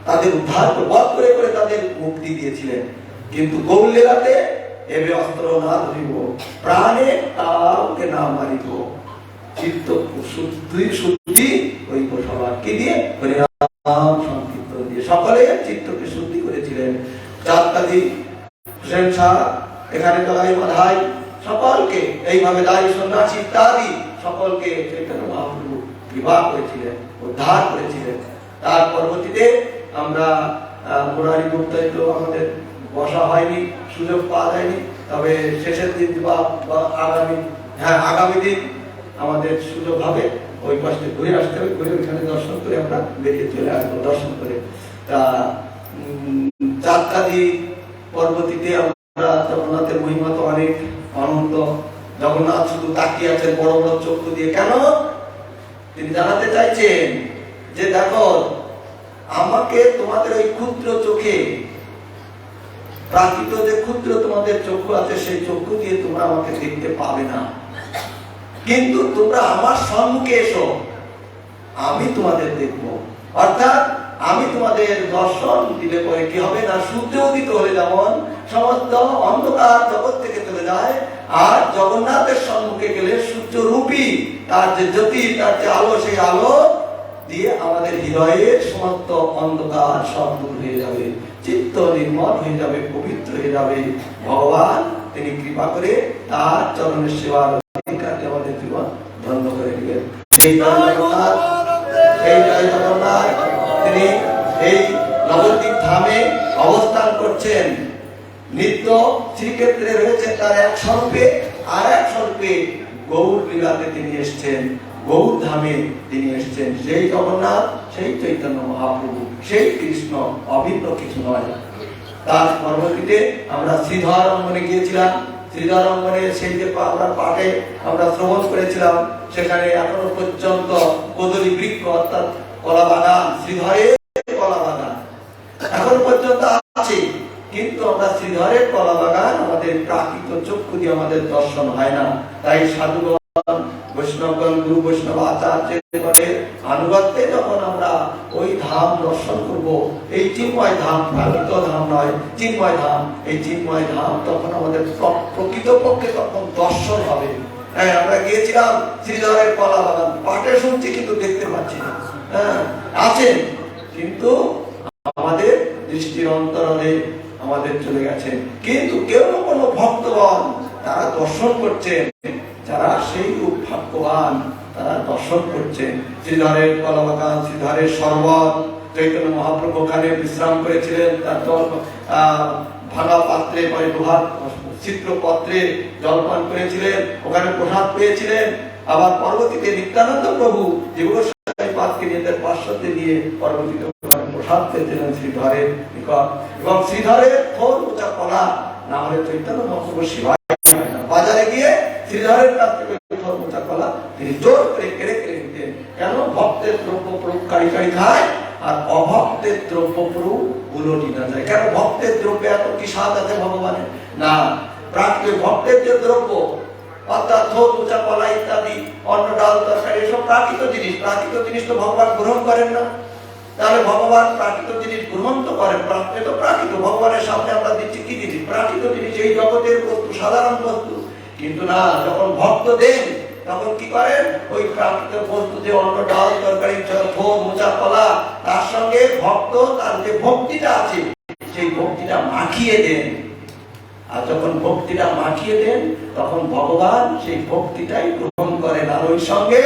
Speaker 3: তাদের উদ্ধার বধ করে করে তাদের মুক্তি দিয়েছিলেন। কিন্তু গৌরলীলাতে এবে অস্ত্র না ধরিব, প্রাণে কাউকে না মারিব, চিত্ত শুদ্ধি হইব সবার কি দিয়ে? হরিনাম সংকীর্তন দিয়ে। সকলে চিত্তকে শুদ্ধি করেছিলেন। চাঁদকাদি, হোসেন শাহ, এখানে তলাই মাধাই, সকলকে এইভাবে দায়ী সন্ন্যাসী ইত্যাদি সকলকে চৈতন্য মহাপ্রভু বিবাহ করেছিলেন, উদ্ধার করেছিলেন। তার পরবর্তীতে আমরা মুরারি গুপ্তায় তো আমাদের বসা হয়নি, সুযোগ পাওয়া যায়নি। তবে শেষের দিন বা আগামী দিন আমাদের সুযোগ হবে, ওই পাশে ঘুরে আসতে হবে, ঘুরে ওইখানে দর্শন করে আমরা বেরিয়ে চলে আসবো দর্শন করে। তা চাঁদকাদি পরবর্তীতে আমরা জগন্নাথের মহিমা তো অনেক অনন্ত। জগন্নাথ শুধু তাকিয়ে আছেন বড় বড় চক্ষু দিয়ে। কেন? তিনি জানাতে চাইছেন যে দেখো, আমাকে তোমাদের ওই ক্ষুদ্র চোখে, প্রাকৃত যে ক্ষুদ্র তোমাদের চক্ষু আছে, সেই চক্ষু দিয়ে তোমরা আমাকে দেখতে পাবে না, কিন্তু তোমরা আমার সম্মুখে এসো, আমি তোমাদের দেখবো। অর্থাৎ আমি তোমাদের দর্শন দিলে পরে কি হবে না, সূর্য উদিত হলে যেমন সমস্ত অন্ধকার জগৎ থেকে চলে যায়, আর জগন্নাথের সম্মুখে গেলে সূর্য রূপী তার যে জ্যোতি, তার যে আলো, সেই আলো দিয়ে আমাদের হৃদয়ের সমস্ত অন্ধকার সব দূর হয়ে যাবে, চিত্ত নির্মল হয়ে যাবে, পবিত্র হয়ে যাবে। ভগবান তিনি কৃপা করে তার চরণের সেবার অধিকারে আমাদের জীবন ধন্য করে দিবেন। এই জগন্নাথ, এই জয় জগন্নাথ, তিনি এই নবদ্বীপ ধামে অবস্থান করছেন। নিত্য শ্রীক্ষেত্রে রয়েছে তার এক স্বরূপে, আর এক স্বরূপে গৌর লীলাতে তিনি এসছেন, গৌর ধামে তিনি এসছেন। সেই জগন্নাথ, সেই চৈতন্য মহাপ্রভু, সেই কৃষ্ণ, অভিন্ন কিছু নয়। তার পরবর্তীতে আমরা শ্রীধর অঙ্গনে গিয়েছিলাম। শ্রীধর অঙ্গনে সেই যে আমরা পাঠে আমরা শ্রবণ করেছিলাম, সেখানে এখনো পর্যন্ত কদলী বৃক্ষ অর্থাৎ কলা বাগান, শ্রীধরের কলা বাগান এখন পর্যন্ত আছে, কিন্তু আমরা শ্রীধরের কলা বাগান আমাদের প্রাকৃত চক্ষু দিয়ে আমাদের দর্শন হয় না। তাই সাধুগণ, বৈষ্ণবগণ, গুরু বৈষ্ণব আচার্যের আনুগত্যে যখন আমরা ওই ধাম দর্শন করব, এই চিন্ময় ধাম, প্রাকৃত ধাম নয়, চিন্ময় ধাম, এই চিন্ময় ধাম তখন আমাদের প্রকৃত পক্ষে তখন দর্শন হবে। হ্যাঁ, আমরা গিয়েছিলাম শ্রীধরের কলা বাগান, পাঠে শুনছি কিন্তু দেখতে পাচ্ছি না। হ্যাঁ, আছেন, কিন্তু আমাদের দৃষ্টির অন্তরালে আমাদের চলে গেছেন। কিন্তু কেউ কোনো ভক্তগণ তারা দর্শন করছেন, যারা সেই রূপ ভাগ্যবান, তারা দর্শন করছেন। শ্রীধরের কলা বাগান, শ্রীধরের শরবত, চৈতন্য মহাপ্রভু ওখানে বিশ্রাম করেছিলেন। তার জল ভাঙা পাত্রে, মানে লোহার চিত্র পাত্রে জলপান করেছিলেন, ওখানে প্রসাদ পেয়েছিলেন। আবার পরবর্তীতে নিত্যানন্দ প্রভু পাতকে নিজেদের পার্শ্বতে দিয়ে পরবর্তীতে প্রসাদ পেয়েছিলেন শ্রীধরের নিকট। এবং শ্রীধরের থোর উঁচা কলা না হলে চৈতন্য মহাপ্রভু শিবায় বাজারে গিয়ে শ্রীধরের কাছ থেকে থোর উঁচা কলা তিনি জোর করে কেড়ে কেড়ে নিতেন। কেন? ভক্তের দ্রব্য প্রভু কাড়ি কাড়ি খায়, আর অভক্তের দ্রব্য প্রভু উলটি না যায়। কেন? ভক্তের দ্রব্যে এত কি স্বাদ আছে ভগবানের? না, প্রাকৃতিক ভক্তের যে দ্রব্য অর্থাৎ থোর উঁচা কলা ইত্যাদি, অন্ন ডাল তরকারি, এসব প্রাকৃত জিনিস। প্রাকৃত জিনিস তো ভগবান গ্রহণ করেন না। তাহলে ভগবান প্রাকৃত জিনিস গ্রহণ তো করেন, প্রাকৃত ভগবানের সামনে আমরা দিচ্ছি কি জিনিস? প্রাকৃত জিনিস, এই জগতের বস্তু, সাধারণ বস্তু। কিন্তু না, যখন ভক্ত দেন তখন কি করেন? ওই প্রাকৃত বস্তু, যে অন্ন ডাল তরকারি, থোর মোচা কলা, তার সঙ্গে ভক্ত তার যে ভক্তিটা আছে সেই ভক্তিটা মাখিয়ে দেন। আর যখন ভক্তিটা মাখিয়ে দেন তখন ভগবান সেই ভক্তিটাই গ্রহণ করেন। আর ওই সঙ্গে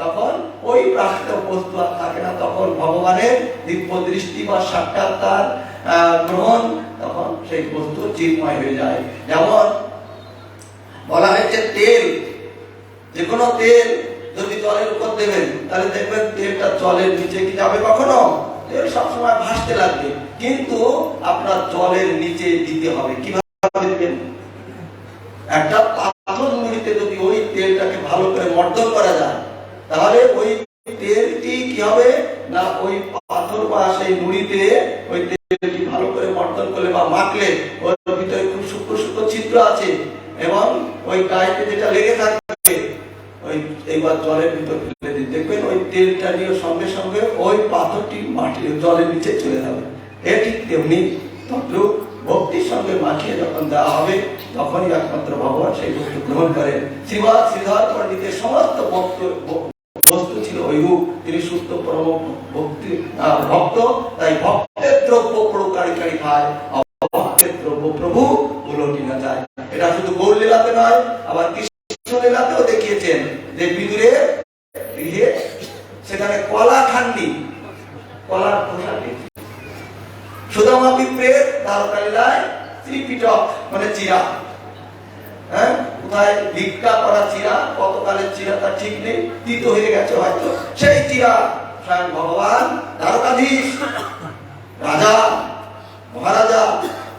Speaker 3: তখন ওই প্রাকৃত বস্তু আর থাকে না, তখন ভগবানের দিব্য দৃষ্টি বা সাক্ষাৎকার গ্রহণ, তখন সেই বস্তু চিন্ময় হয়ে যায়। যেমন বলা হয়েছে তেল, যে কোনো তেল যদি জলের উপর দেবেন তাহলে দেখবেন তেলটা জলের নিচে কি যাবে? কখনো তেল সবসময় ভাসতে লাগবে, কিন্তু আপনার জলের নিচে দিতে হবে। কিভাবে দিবেন? একটা পাথর নুড়িতে যদি ওই তেলটাকে ভালো করে মর্দন করা যায়, তাহলে ওই তেলটি কি হবে না, ওই পাথর বা সেই নুড়িতে ওই তেলটি ভালো করে মর্দন করলে বা মাখলে ওর ভিতরে খুব সূক্ষ্ম সূক্ষ্ম ছিদ্র আছে, এবং ওই গায়ে যেটা লেগে থাকবে ওই এইবার জলের ভিতর ফেলে দিন, দেখবেন ওই তেলটা নিয়ে সঙ্গে সঙ্গে ওই পাথরটি মাটির জলের নিচে চলে যাবে। এ ঠিক তেমনি তদ্রূপ ভক্তির সঙ্গে মাখিয়ে যখন দেওয়া হবে তখনই একমাত্র ভগবান সেই বস্তু গ্রহণ করেন। শ্রীবাদ শ্রীধর পণ্ডিতের সমস্ত বস্তু ছিল ঐরূপ। তিনি শুদ্ধ পরম ভক্ত, তাই ভক্তের দ্রব্য প্রকারী খায়, অভক্তের দ্রব্য প্রভু উলটি না যায়। এটা শুধু গৌর লীলাতে নয়, আবার কৃষ্ণ লীলাতেও দেখিয়েছেন যে বিদুরের গৃহে সেখানে কলা খান্ডি, কলার খোসা দিয়েছে। সুদামা বিপ্রের দ্বারকা লীলায় ত্রিপিটক মানে চিরা, হ্যাঁ, কোথায় ভিক্ষা করা চিরা, কতকালের চিরা তার ঠিক নেই, তিত হয়ে গেছে হয়তো, সেই চিরা স্বয়ং ভগবান দ্বারকাধীশ রাজা মহারাজা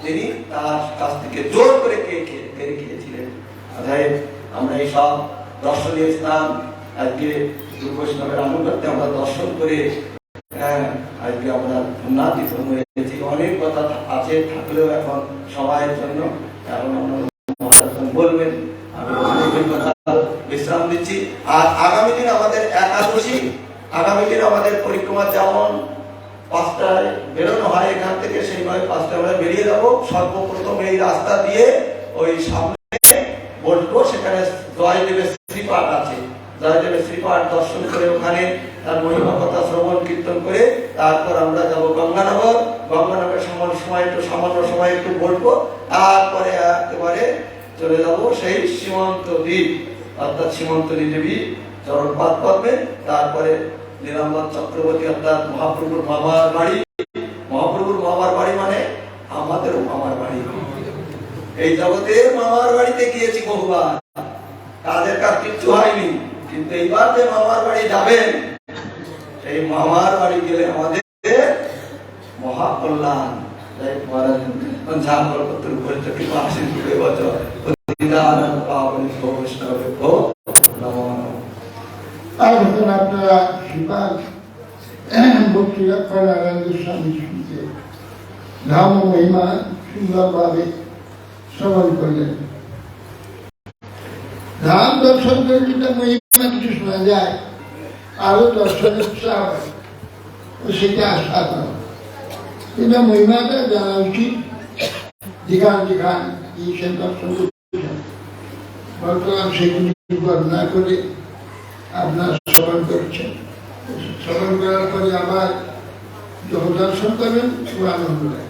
Speaker 3: তিনি তার কাছ থেকে জোর করে কেড়ে খেয়েছিলেন। অতএব আমরা এই সব দর্শনীয় স্থান আজকে বৈষ্ণবের আনুগত্যে আমরা দর্শন করে আজকে আমরা উন্নতিত হয়েছি। অনেক কথা আছে, থাকলেও এখন সময়ের জন্য এখন আমরা বলবেন, আমি অনেক কথা বিশ্রাম দিচ্ছি। আর আগামী দিন আমাদের একাদশী, আগামী দিন আমাদের পরিক্রমা যেমন 5টায় বেরোনো হয় এখান থেকে, সেইভাবে 5টায় আমরা বেরিয়ে যাবো। সর্বপ্রথম এই রাস্তা দিয়ে ওই সামনে বসবো, সেখানে জয়দেবের শ্রীপাঠ আছে, জয়দেবের শ্রীপাঠ দর্শন করে ওখানে তার মহিমা কথা শ্রবণ কীর্তন করে তারপর আমরা যাবো গঙ্গানগর। গঙ্গানগরের সামান্য সময় একটু বসবো, তারপরে একেবারে চলে যাবো সেই সীমান্ত দ্বীপ, অর্থাৎ সীমান্তরী দেবী চরণপাদ পদ্মে। তারপরে নীলাম্বর চক্রবর্তী অর্থাৎ মহাপ্রভুর মামার বাড়ি। মহাপ্রভুর মামার বাড়ি মানে আমাদেরও মামার বাড়ি। এই জগতে মামার বাড়িতে গিয়েছি বহুবার, তাদের কাজ কিচ্ছু হয়নি, কিন্তু এইবার যে মামার বাড়ি যাবেন, সেই মামার বাড়ি গেলে আমাদের মহাকল্যাণ।
Speaker 2: আপনারা শ্রীপাদ ভক্তি নারায়ণ স্বামী ধর্ম মহিমা সুন্দরভাবে শ্রবণ করলেন। ধাম দর্শন করলে তো মহিমা কিছু শোনা যায়, আরো দর্শনের উৎসাহ হয়, সেটা আশা করা, কিন্তু মহিমাটা জানা উচিত। যেখান গিয়েছেন দর্শন করছেন, বর্তমান সেগুলি বর্ণনা করে আপনার শ্রবণ করছেন। শ্রবণ করার পরে আবার যখন দর্শন করবেন খুব আনন্দ লাগে।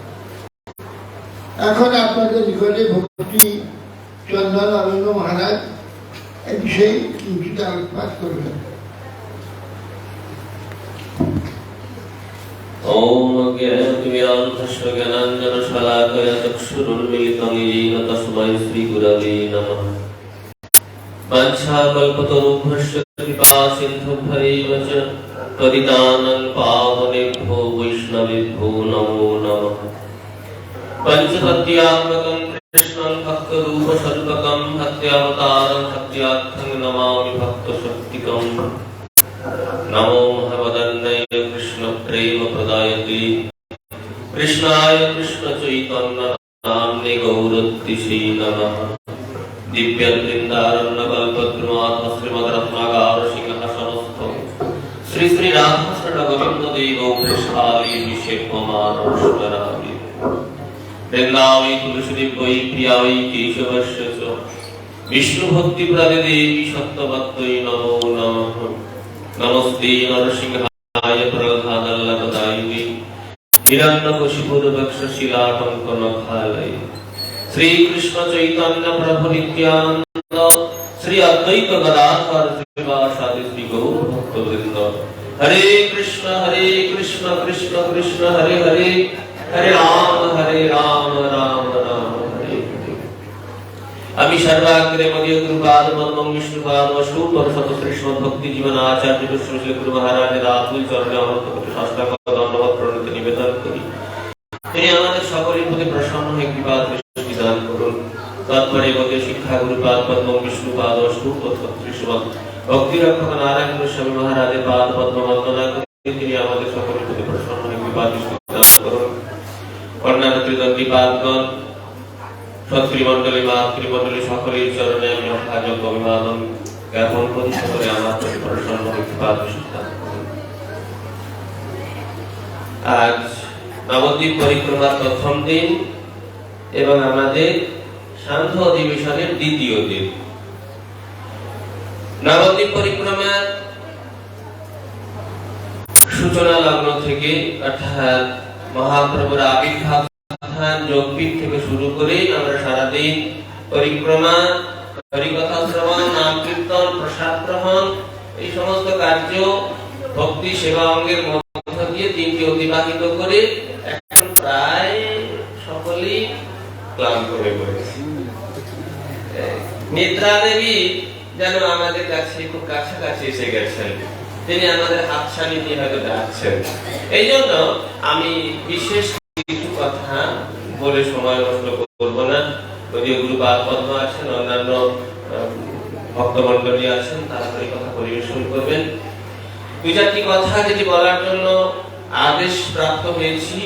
Speaker 2: এখন আপনাদের নিকটে ভক্তি চন্দন আনন্দ মহারাজ এই বিষয়ে কিঞ্চিত আলোকপাত করবেন।
Speaker 1: ওম জ্ঞানতিমিরান্ধস্য জ্ঞানাঞ্জনশলাকয়া চক্ষুरुन्मीलितं येन तस्मै श्रीगुरवे नमः। वाञ्छाकल्पतरुभ्यश्च कृपासिन्धुभ्यैव च पतितानां पावनेभ्यो वैष्णवेभ्यो नमो नमः। पञ्चतत्त्वात्मकं कृष्णं भक्तरूपशल्पकं भक्त्यावतारं भक्त्यार्थं नमामि भक्तशक्तिकम्। नमो महवदन्नय कृष्ण प्रेम प्रदायते कृष्णाय कृष्ण चैतन्य नाम्ने गौरतिसे नमः। दिव्यवृन्दारण्यकल्पद्रुमात् श्रीमद्रत्नागार सिंहासनस्थो श्री श्री रामकृष्ण गोविन्द देवो वृषभावे विषेपमानश्वरावे वृन्दावै तुलसीदेव्यै प्रियायै केशवस्य च विष्णुभक्तिप्रदे देवी सत्यवत्यै नमो नमः। नमस्ते नरसिंहाय प्रधानल्लभदायिने हिरण्यकशिपुरवक्षशिलाटङ्कनखालये श्रीकृष्ण चैतन्य प्रभु नित्यानंद श्री अद्वैत गदाधर श्रीवासादि श्री गौर भक्तवृंद। हरे कृष्ण कृष्ण कृष्ण हरे हरे, हरे राम राम राम हरे हरे। अभी सर्वाग्रे मध्य गुरुपाद पद्मं विष्णुपाद वसूत शत श्रीमद् भक्ति जीवन आचार्य श्री गुरु महाराज रातुल चरणे अनंत शास्त्रांग दंडवत प्रणीत निवेदन करी তিনি আমাদের সকলের প্রতি প্রসন্ন হয়ে কৃপা দৃষ্টি দান করুন। তৎপরে মধ্যে শিক্ষা গুরুপাদ পদ্মং বিষ্ণুপাদ স্তূপ শ্রীমদ্ ভক্তিরক্ষক নারায়ণ স্বামী মহারাজের পাদ পদ্ম বন্দনা করে তিনি আমাদের সকলের প্রতি প্রসন্ন হয়ে কৃপা দৃষ্টি দান করুন। অন্যান্য ত্রিদণ্ডী পাদগণ সত্রিমণ্ডলী মাতৃমণ্ডলী সকলের চরণে আমি অভাজক অভিবাদন জ্ঞাপন করি, সকলে আমার প্রতি প্রসন্ন হয়ে কৃপা দৃষ্টি দান করুন। আজ নবদ্বীপ পরিক্রমার প্রথম দিন, এবং আমাদের সান্ধ্য অধিবেশনের দ্বিতীয় দিন। নবদ্বীপ পরিক্রমার সূচনা লগ্ন থেকে অর্থাৎ মহাপ্রভুর আবির্ভাব স্থান যোগপীঠ থেকে শুরু করে আমরা সারাদিন পরিক্রমা, হরিকথা শ্রবণ, নাম কীর্তন, প্রসাদ গ্রহণ, এই সমস্ত কার্য ভক্তি সেবা অঙ্গের মধ্য দিয়ে দিনটি অতিবাহিত করে এখন প্রায় সকলেই ক্লান্ত হয়ে পড়েছে। নিদ্রা দেবী যেন আমাদের কাছে খুব কাছাকাছি এসে গেছেন, তিনি আমাদের হাতছানি দিয়ে হয়তো ডাকছেন। এই জন্য আমি বিশেষ কিছু কথা বলে সময় নষ্ট করব না। যদিও গুরুপাদ পদ্ম আছেন, অন্যান্য ভক্তমণ্ডলী আছেন, তারা এই কথা পরিবেশন করবেন। দুই চারটি কথা যেটি বলার জন্য আদেশ প্রাপ্ত হয়েছি,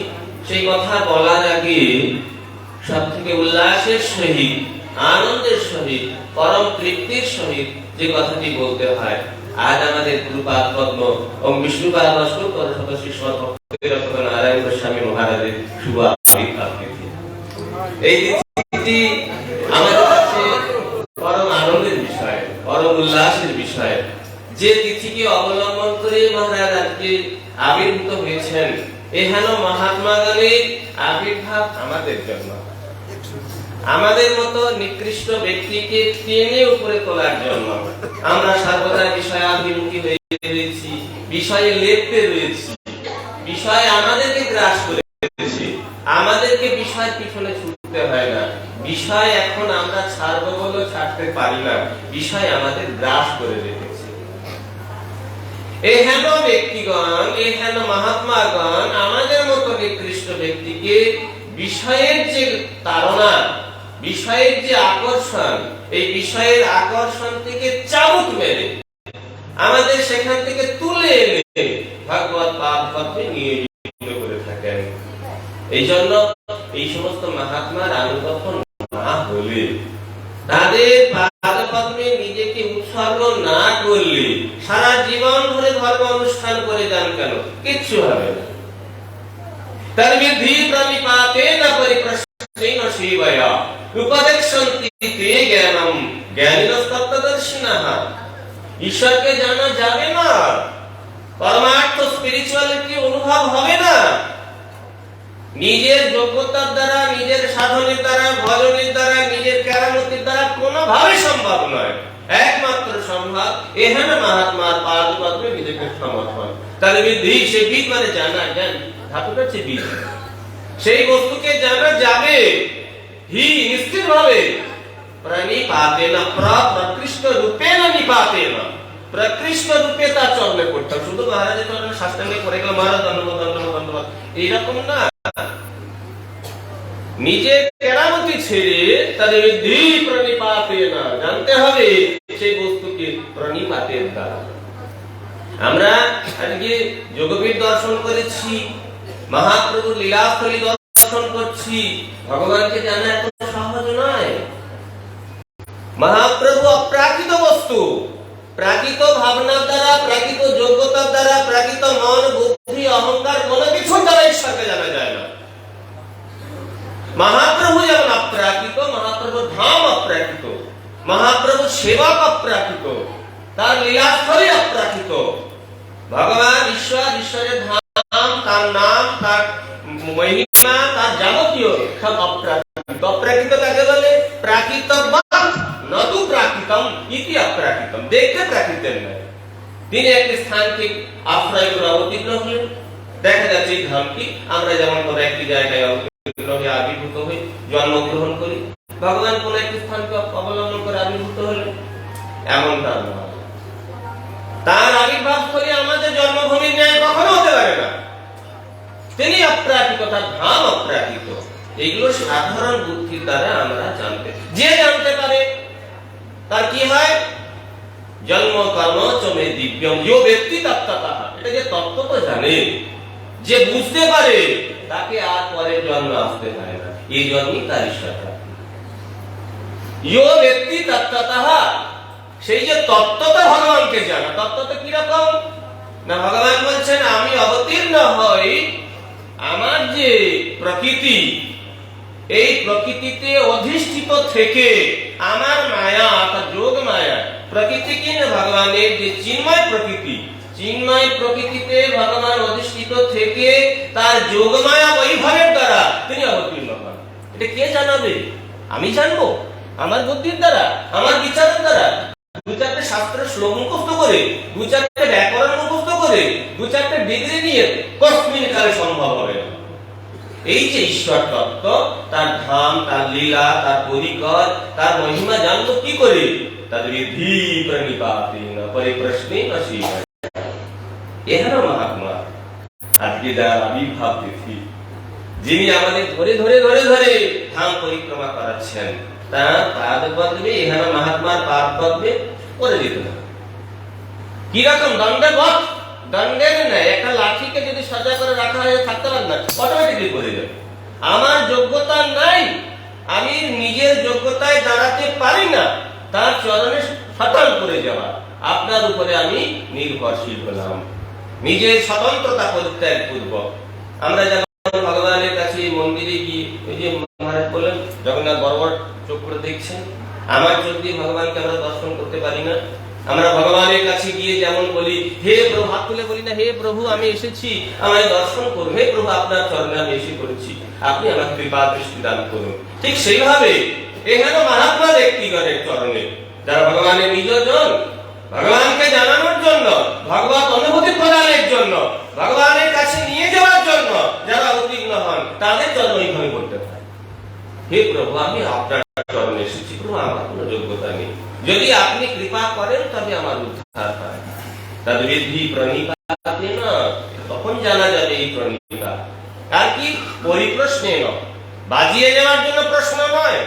Speaker 1: সেই কথা বলার আগে সব থেকে উল্লাসের সহিত, আনন্দের সহিত, পরম তৃপ্তির সহিত যে কথাটি বলতে হয়, আজ আমাদের গুরুপাদ পদ্ম ও বিষ্ণুপাদ অষ্টপদ শ্রীশ্রী ভক্তি নারায়ণ গোস্বামী মহারাজের শুভ আবির্ভাব তিথি। এই তিথিটি আমাদের কাছে পরম আনন্দের বিষয়, পরম উল্লাসের বিষয়। যে তিথিকে অবলম্বন করে মহারাজ আজকে আবির্ভূত হয়েছেন, এহেন মহাত্মাগণের আবির্ভাব আমাদের জন্য, আমাদের মতো নিকৃষ্ট ব্যক্তিকে টেনে উপরে তোলার জন্য। আমরা সর্বদা বিষয়াভিমুখী হয়ে রয়েছি, বিষয়ে লেপ্তে রয়েছি, বিষয় আমাদেরকে গ্রাস করে রেখেছে, আমাদেরকে বিষয়ের পিছনে ছুটতে হয় না। বিষয় এখন আমরা ছাড়বো বলে ছাড়তে পারি না, বিষয় আমাদের গ্রাস করে রেখেছে। এহেন ব্যক্তিগণ, এহেন মহাত্মাগণ আমাদের মতো নিকৃষ্ট ব্যক্তিকে বিষয়ের যে তাড়না, বিষয়ের যে আকর্ষণ, এই বিষয়ের আকর্ষণ থেকে চাবুক মেরে আমাদের সেখান থেকে তুলে এনে ভগবত পাদ পথে নিয়ে করে থাকেন। এই জন্য এই সমস্ত মহাত্মার আনুগত্য না হলে, তাদের পাদ পদ্মে নিজেকে উৎসর্গ না করলে, সারা জীবন ধরে ধর্ম অনুষ্ঠান করে যান কেন, কিচ্ছু হবে না। তার বিধি প্রণিপাতে না পরিপ্রশ্নেন সেবয়া উপদেক্ষন্তি তে জ্ঞানম জ্ঞানিনস্তত্ত্বদর্শিনঃ। ঈশ্বরকে জানা যাবে না, পরমার্থ স্পিরিচুয়ালিটি অনুভব হবে না, নিজের যোগ্যতার দ্বারা, নিজের সাধনের দ্বারা, ভজনের দ্বারা, নিজের কেরামতির দ্বারা কোনোভাবে সম্ভব নয়। একমাত্র সম্ভব এহেন মহাত্মার পাদ পদ্মে নিজেকে সমর্পণ। তাহলে বিধি, সেই বিধ মানে জানা, জ্ঞান ধাতুটা হচ্ছে বিধ, সেই বস্তুকে জানা যাবে হি নিশ্চিত ভাবে প্রণিপাতেন, প্রকৃষ্ট রূপেণ নিপাতেন, প্রকৃষ্ট রূপে তার চরণে পড়তাম। শুধু মহারাজের চরণে সাষ্টাঙ্গে পড়ে গেল মহারাজ ধন্যবাদ ধন্যবাদ ধন্যবাদ, এইরকম না। নিজের কেরামতি ছেড়ে তাদের বিধি প্রণিপাতেন, জানতে হবে সেই বস্তুকে প্রণিপাতের দ্বারা। আমরা আজকে যোগপীঠ দর্শন করেছি, মহাপ্রভু লীলাস্থলী দর্শন করছি, ভগবানকে জানা এত সহজ নয়। মহাপ্রভু অপ্রাকৃত বস্তু, প্রাকৃত ভাবনার দ্বারা, প্রাকৃত যোগ্যতার দ্বারা, প্রাকৃত মন বুদ্ধি অহংকার কোনো কিছুর দ্বারা ঈশ্বরকে জানা যায় না। মহাপ্রভু যেমন অপ্রাকৃত, মহাপ্রভু ধাম অপ্রাকৃত, মহাপ্রভু সেবক অপ্রাকৃত, তার লীলাস্থলী অপ্রাকৃত। ভগবান ঈশ্বর, ঈশ্বরের ধাম, তার নাম, তার মহিমা, তার যাবতীয় সব অপ্রাকৃত। অপ্রাকৃত কাকে বলে? প্রাকৃতম নতু প্রাকৃতম ইতি অপ্রাকৃতম, দেখতে প্রাকৃতের নয়। তিনি একটি স্থানকে আশ্রয় করে অবতীর্ণ হলেন। দেখা যাচ্ছে এই ধামটি আমরা যেমন কোন একটি জায়গায় অবতীর্ণ হয়ে আবির্ভূত হই, জন্মগ্রহণ করি, ভগবান কোন একটি স্থানকে অবলম্বন করে আবির্ভূত হলেন, এমনটা নয়। তার আবির্ভাব স্থলে আমাদের জন্মভূমির ন্যায় কখনো হতে পারে না। তিনি অপ্রাকৃত, তার ধাম অপ্রাকৃত। এগুলো সাধারণ বুদ্ধির দ্বারা আমরা জানতে, যে জানতে পারে তার কি হয়? জন্ম কর্ম চমে দিব্যম ইয়ো ব্যক্তি তত্ত্বতঃ। এটা যে তত্ত্ব তো জানে, যে বুঝতে পারে, তাকে আর পরের জন্ম আসতে পারে না, এই জন্মই তার ঈশ্বর প্রাপ্তি। ইয়ো ব্যক্তি তত্ত্বতঃ, সেই যে তত্ত্বটা ভগবানকে জানা। তত্ত্বটা কিরকম না, ভগবান বলছেন আমি অবতীর্ণ হই, আমার যে প্রকৃতি, এই প্রকৃতিতে অধিষ্ঠিত থেকে আমার মায়া অর্থাৎ যোগ মায়া প্রকৃতি কি না ভগবানের যে চিন্ময় প্রকৃতিতে ভগবান অধিষ্ঠিত থেকে তার যোগ মায়া বৈভবের দ্বারা তিনি অবতীর্ণ হন। এটা কে জানাবে? আমি জানবো আমার বুদ্ধির দ্বারা, আমার বিচারের দ্বারা, দু চারটে শাস্ত্রের শ্লোক মুখস্থ করে, দু চারটে ব্যাকরণ মুখস্থ করে, দু চারটে ডিগ্রি নিয়ে কসমিন কালে সম্ভব হবে না। এই যে ঈশ্বর তত্ত্ব, তার ধাম, তার লীলা, তার পরিকর, তার মহিমা জানতো কি করে? তাদের বিধি প্রণিপাতেন পরিপ্রশ্নেন শিবায়। এহার মহাত্মা আজকে যার আবির্ভাব তিথি, যিনি আমাদের ধরে ধরে ধরে ধরে ধাম পরিক্রমা করাচ্ছেন, তার পাদ পদ্মে এহার মহাত্মার পাদ পদ্মে করে দিত না। কিরকম দণ্ডবৎ, দণ্ডের নেয় একটা লাঠিকে যদি সাজা করে রাখা হয় থাকতে পারে না, অটোমেটিকলি করে যাবে। আমার যোগ্যতা নাই, আমি নিজের যোগ্যতায় দাঁড়াতে পারি না, তার চরণে শতান করে যাওয়া। আপনার উপরে আমি নির্ভরশীল হলাম নিজের স্বতন্ত্রতা পরিত্যাগ পূর্বক। আমরা যখন ভগবানের কাছে মন্দিরে গিয়ে, ওই যে মহারাজ বললেন জগন্নাথ বড় চোখ করে দেখছেন, আমার চোখ দিয়ে ভগবানকে আমরা দর্শন করতে পারি না। আমরা ভগবানের কাছে গিয়ে যেমন বলি, হে প্রভু, হাত তুলে বলি না, হে প্রভু আমি এসেছি, আমায় দর্শন করুন, হে প্রভু আপনার চরণে আমি এসে পড়েছি, আপনি আমার কৃপা দৃষ্টি দান করুন। ঠিক সেইভাবে এখানে মহাত্মা ব্যক্তিগণের চরণে, যারা ভগবানের নিজজন, ভগবানকে জানানোর জন্য, ভগবত অনুভূতি প্রদানের জন্য, ভগবানের কাছে নিয়ে যাওয়ার জন্য যারা উত্তীর্ণ হন, তাদের চরণ এইভাবে করতে হয়, হে প্রভু আমি আপনার চরণে এসেছি, প্রভু আমার কোনো যোগ্যতা নেই, যদি আপনি কৃপা করেন তবে আমার উদ্ধার হয়। তাদের বিধি প্রণিপাতেন, তখন জানা যাবে এই প্রণিপা। আর কি? পরিপ্রশ্নে নয়, বাজিয়ে যাওয়ার জন্য প্রশ্ন নয়,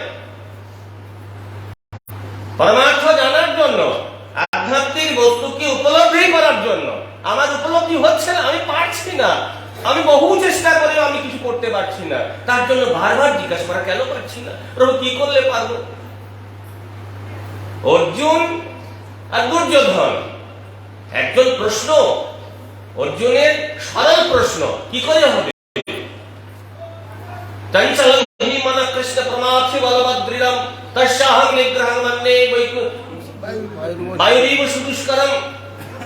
Speaker 1: পরমার্থ জানার জন্য, আধ্যাত্মিক বস্তুকে উপলব্ধি করার জন্য। আমার উপলব্ধি হচ্ছে না, আমি পারছি না, আমি বহু চেষ্টা করেও আমি কিছু করতে পারছি না, তার জন্য বারবার জিজ্ঞাসা করা, কেন পারছি না প্রভু, কি করলে পারবো? অর্জুন আর দুর্যোধন, একজন প্রশ্ন, অর্জুনের সরল প্রশ্ন, কি করে হবে? চঞ্চলং হি মনঃ কৃষ্ণ প্রমাথি বলবদ্দৃঢ়ম তস্যাহং নিগ্রহং মন্যে বায়ুরিব সুদুষ্করম।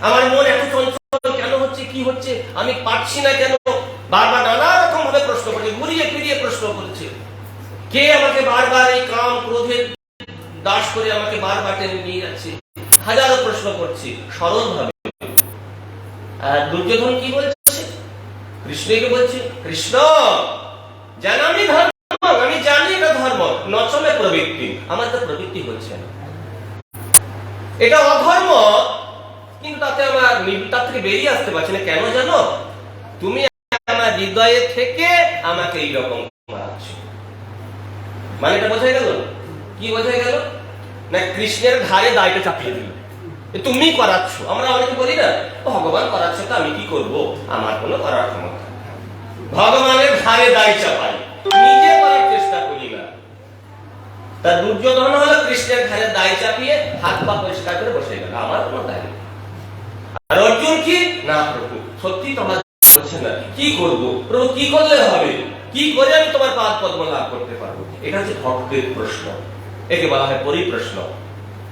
Speaker 1: আমার মন এত চঞ্চল কেন হচ্ছে, কি হচ্ছে, আমি পারছি না কেন? বারবার নানা রকম ভাবে প্রশ্ন করছে, ঘুরিয়ে ফিরিয়ে প্রশ্ন করছে। কে আমাকে বারবার এই কাম ক্রোধের দাস করে আমাকে বারবার টেনে নিয়ে যাচ্ছে? হাজারো প্রশ্ন করছি সরল ভাবে। আর দুর্যোধন কি বলছে? কৃষ্ণকে বলছে, কৃষ্ণ জানামি ধর্ম, আমি জানি এটা ধর্ম, নচলে প্রবৃত্তি, আমার তো প্রবৃত্তি হচ্ছে না, এটা অধর্ম, কিন্তু তাতে আমার তার থেকে বেরিয়ে আসতে পারছি না। কেন জানো? তুমি আমার হৃদয়ে থেকে আমাকে এইরকম মারাচ্ছ। মানে এটা বোঝা গেল? কি বোঝা গেল? না কৃষ্ণের ধারে দায়টা চাপিয়ে দিল, তুমি করাচ্ছ। আমরা অনেকে বলি না, ভগবান করাচ্ছে তো আমি কি করব, আমার কোনো করার ক্ষমতা। ভগবানের ধারে দায় চাপাই, নিজে করার চেষ্টা করি না। তার দুর্যোধন হলো কৃষ্ণের ধারে দায় চাপিয়ে হাত পা পরিষ্কার করে বসে গেল, আমার কোনো দায় নেই। আর অর্জুন কি না, প্রভু সত্যি তোমার হচ্ছে না, কি করবো প্রভু, কি করলে হবে, কি করে আমি তোমার পাদ পদ্ম লাভ করতে পারবো? এটা হচ্ছে ভক্তের প্রশ্ন, একে বলা হয় পরিপ্রশ্ন।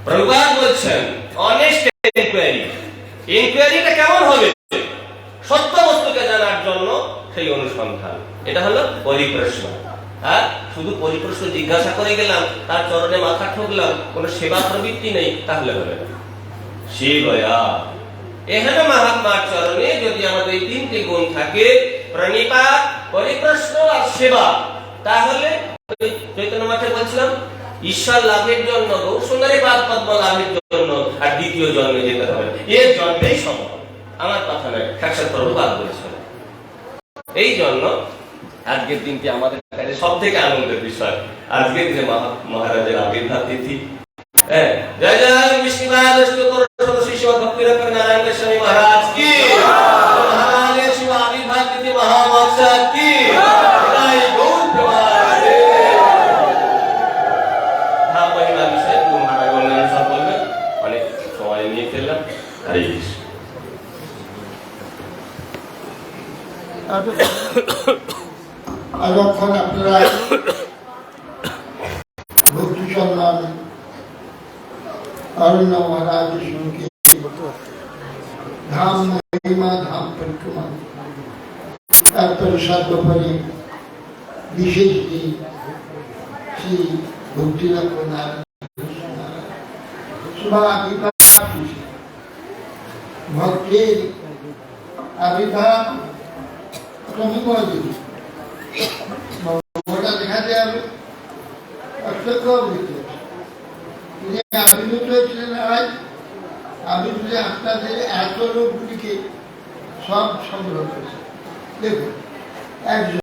Speaker 1: প্রভুপাদ বলছেন অনেস্ট ইনকোয়ারি। ইনকোয়ারিটা কেমন হবে? সত্য বস্তুকে জানার জন্য সেই অনুসন্ধান, এটা হলো পরিপ্রশ্ন। আর শুধু পরিপ্রশ্ন জিজ্ঞাসা করে গেলাম, তার চরণে মাথা ঠকলাম, কোন সেবা প্রবৃত্তি নেই, তাহলে হবে না। শিবয়া এখানে মহাত্মার চরণে যদি আমাদের এই তিনটি গুণ থাকে, প্রণিপাত, পরিপ্রশ্ন আর সেবা, তাহলে চৈতন্য মঠে বলছিলাম ঈশ্বর লাভের জন্য, গৌরসুন্দরী পাদ পদ্ম লাভের জন্য আর দ্বিতীয় জন্মে যেতে হবে, এর জন্মেই সম্ভব। আমার কথা নয়, সাক্ষাৎ প্রভুপাদ বলেছেন। এই জন্য আজকের দিনটি আমাদের কাছে সব থেকে আনন্দের বিষয়। আজকের দিনে মহারাজের আবির্ভাব তিথি। জয় জয় বিষ্ণুপাদ শ্রী শিব ভক্তি নারায়ণ স্বামী মহারাজ কি, মহারাজের শিব আবির্ভাব তিথি মহামহোৎসব কি। মহিমা বিষয়ে মহারাজ অন্যান্য সব বলবেন, অনেক সময় নিয়ে ফেললাম। হরে কৃষ্ণ।
Speaker 2: এতক্ষণ আপনারা अरुण महाराज सुन के धाम महिमा धाम परिक्रमा তারপরে সর্বোপরি বিশেষ দিন শ্রী ভক্তিরক্ষণার ভক্তের আবির্ভাব দেখাতে হবে আবির্ভূত হয়েছিলেন আজ আবির্ভূত আপনাদের এত লোকগুলিকে সব সংগ্রহ করেছে। দেখুন একজন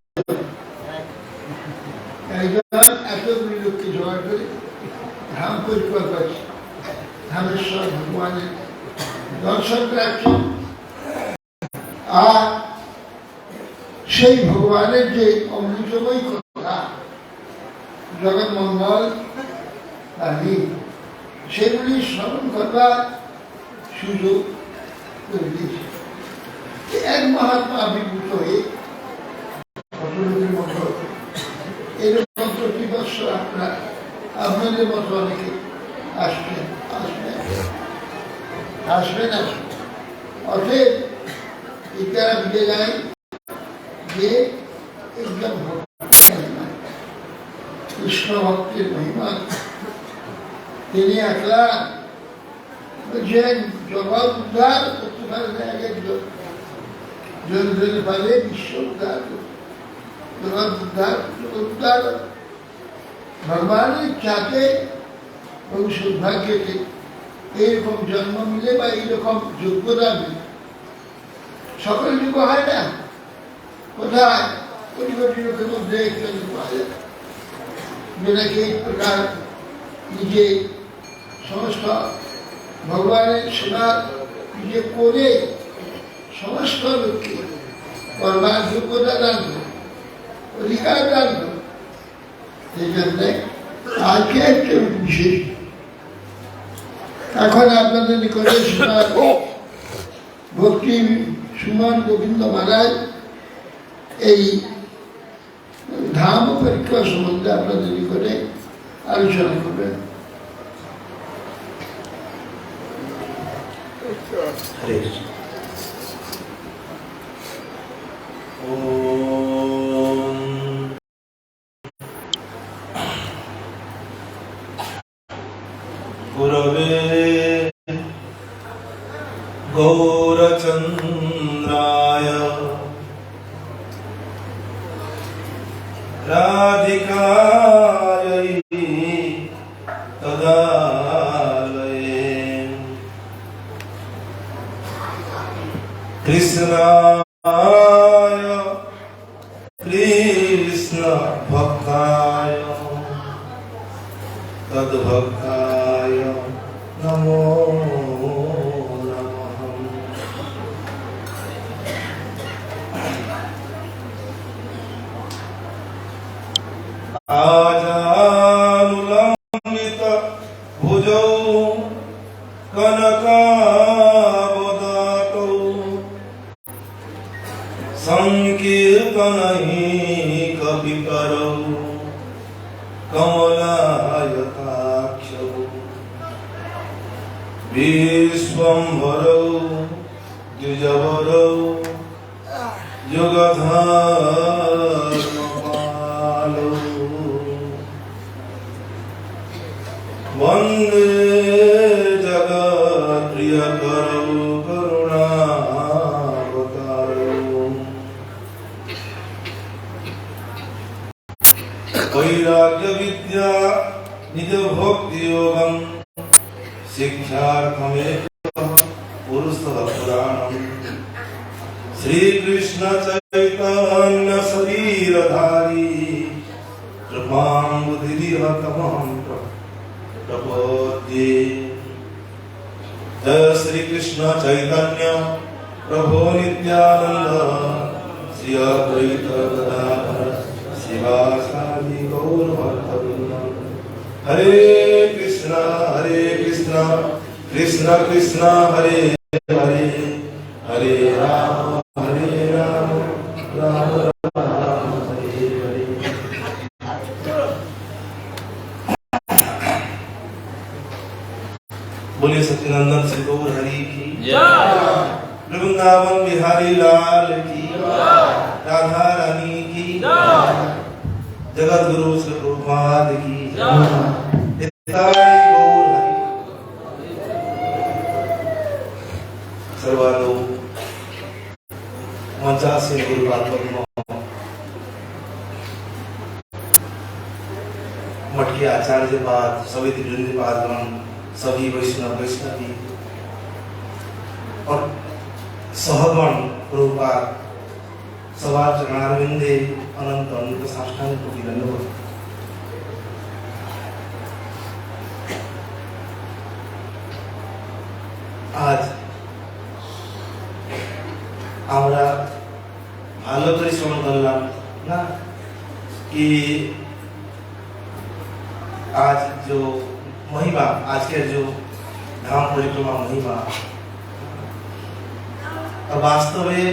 Speaker 2: এতগুলি লোককে জোগাড় করে ধাম পরিক্রমা করছে, ধামেশ্বর ভগবানের দর্শন রাখছেন। আর সেই ভগবানের যে অমৃতময় কথা জগৎ মঙ্গল সেগুলি স্মরণ করবার সুযোগ করে দিয়েছে। এক মহাত্মা আবির্ভূত হয়ে কত লোকের মতো এরকম প্রতি বছর আপনাদের মতো অনেকে আসবেন। অতএব এটারা বুঝে যায় যে একদম কৃষ্ণ ভক্তের মহিমা। তিনি একলা বলছেন জগৎ উদ্ধার করতে পারে না, একজন জন পারে বিশ্ব উদ্ধার, জগৎ উদ্ধার ভগবানের চাতে এবং সৌভাগ্যতে এইরকম জন্ম মিলে বা এইরকম যোগ্যতা মিলে। সকল যুগ হয় না, কোথায় কোটি কোটি লোকের মধ্যে একজন পাওয়া যায় যেটাকে এই প্রকার নিজে সমস্ত ভগবানের সেবা নিজে করে সমস্ত লোককে করবার যোগ্যতা দান করে, অধিকার দান করে। সেই জন্য আজকে একটা বিশেষ এখন আপনাদের নিকটে ভক্তি সুমন গোবিন্দ মহারাজ এই ধাম পরিক্রমা সম্বন্ধে আপনাদের নিকটে আলোচনা করবেন।
Speaker 4: गुरवे गौरचन्द्राय राधिकायै तदालये कृष्णाय कृष्ण भक्ताय तद्भक्ताय नमो नमः। आजानुलम्बित भुजौ कनकावदातौ संकीर्तनैकविकरौ कमलायताक्षौ विश्वम्भरौ द्विजवरौ युगधर्मपालौ वन्दे जगत्प्रियकरौ करुणावतारौ वैराग्यविद्या निजभक्तियोगं शिक्षार्थमेकः पुरुषपुराणम् श्रीकृष्ण चैतन्य शरीरधारी कृपां बुद्धिहतमं प्रपद्ये। जय श्री कृष्ण चैतन्य प्रभु नित्यानंद श्री अद्वैत गदाधर शिवासादि गौर भक्तवृंद। हरे कृष्णा कृष्ण कृष्ण हरे हरे, हरे राम राम राम हरे हरे। बोलिए सत्यनंदन श्री गौर हरि की
Speaker 1: जय।
Speaker 4: वृंदावन बिहारी लाल की राधा रानी की जगत गुरु श्री प्रभुपाद की निताय गौर हरि। सर्वालो मंचासीन गुरुपाद मठ के आचार्य पाद सभी पादगण सभी वैष्णव वैष्णवी और सहगण प्रभुपाद सभा चरणारविंदे अनंत अनंत साष्टांग कोटि दंडवत। आज আমরা ভালো করে শ্রবণ করলাম না कि आज जो महिमा आज के जो धाम परिक्रमा महिमा और वास्तव में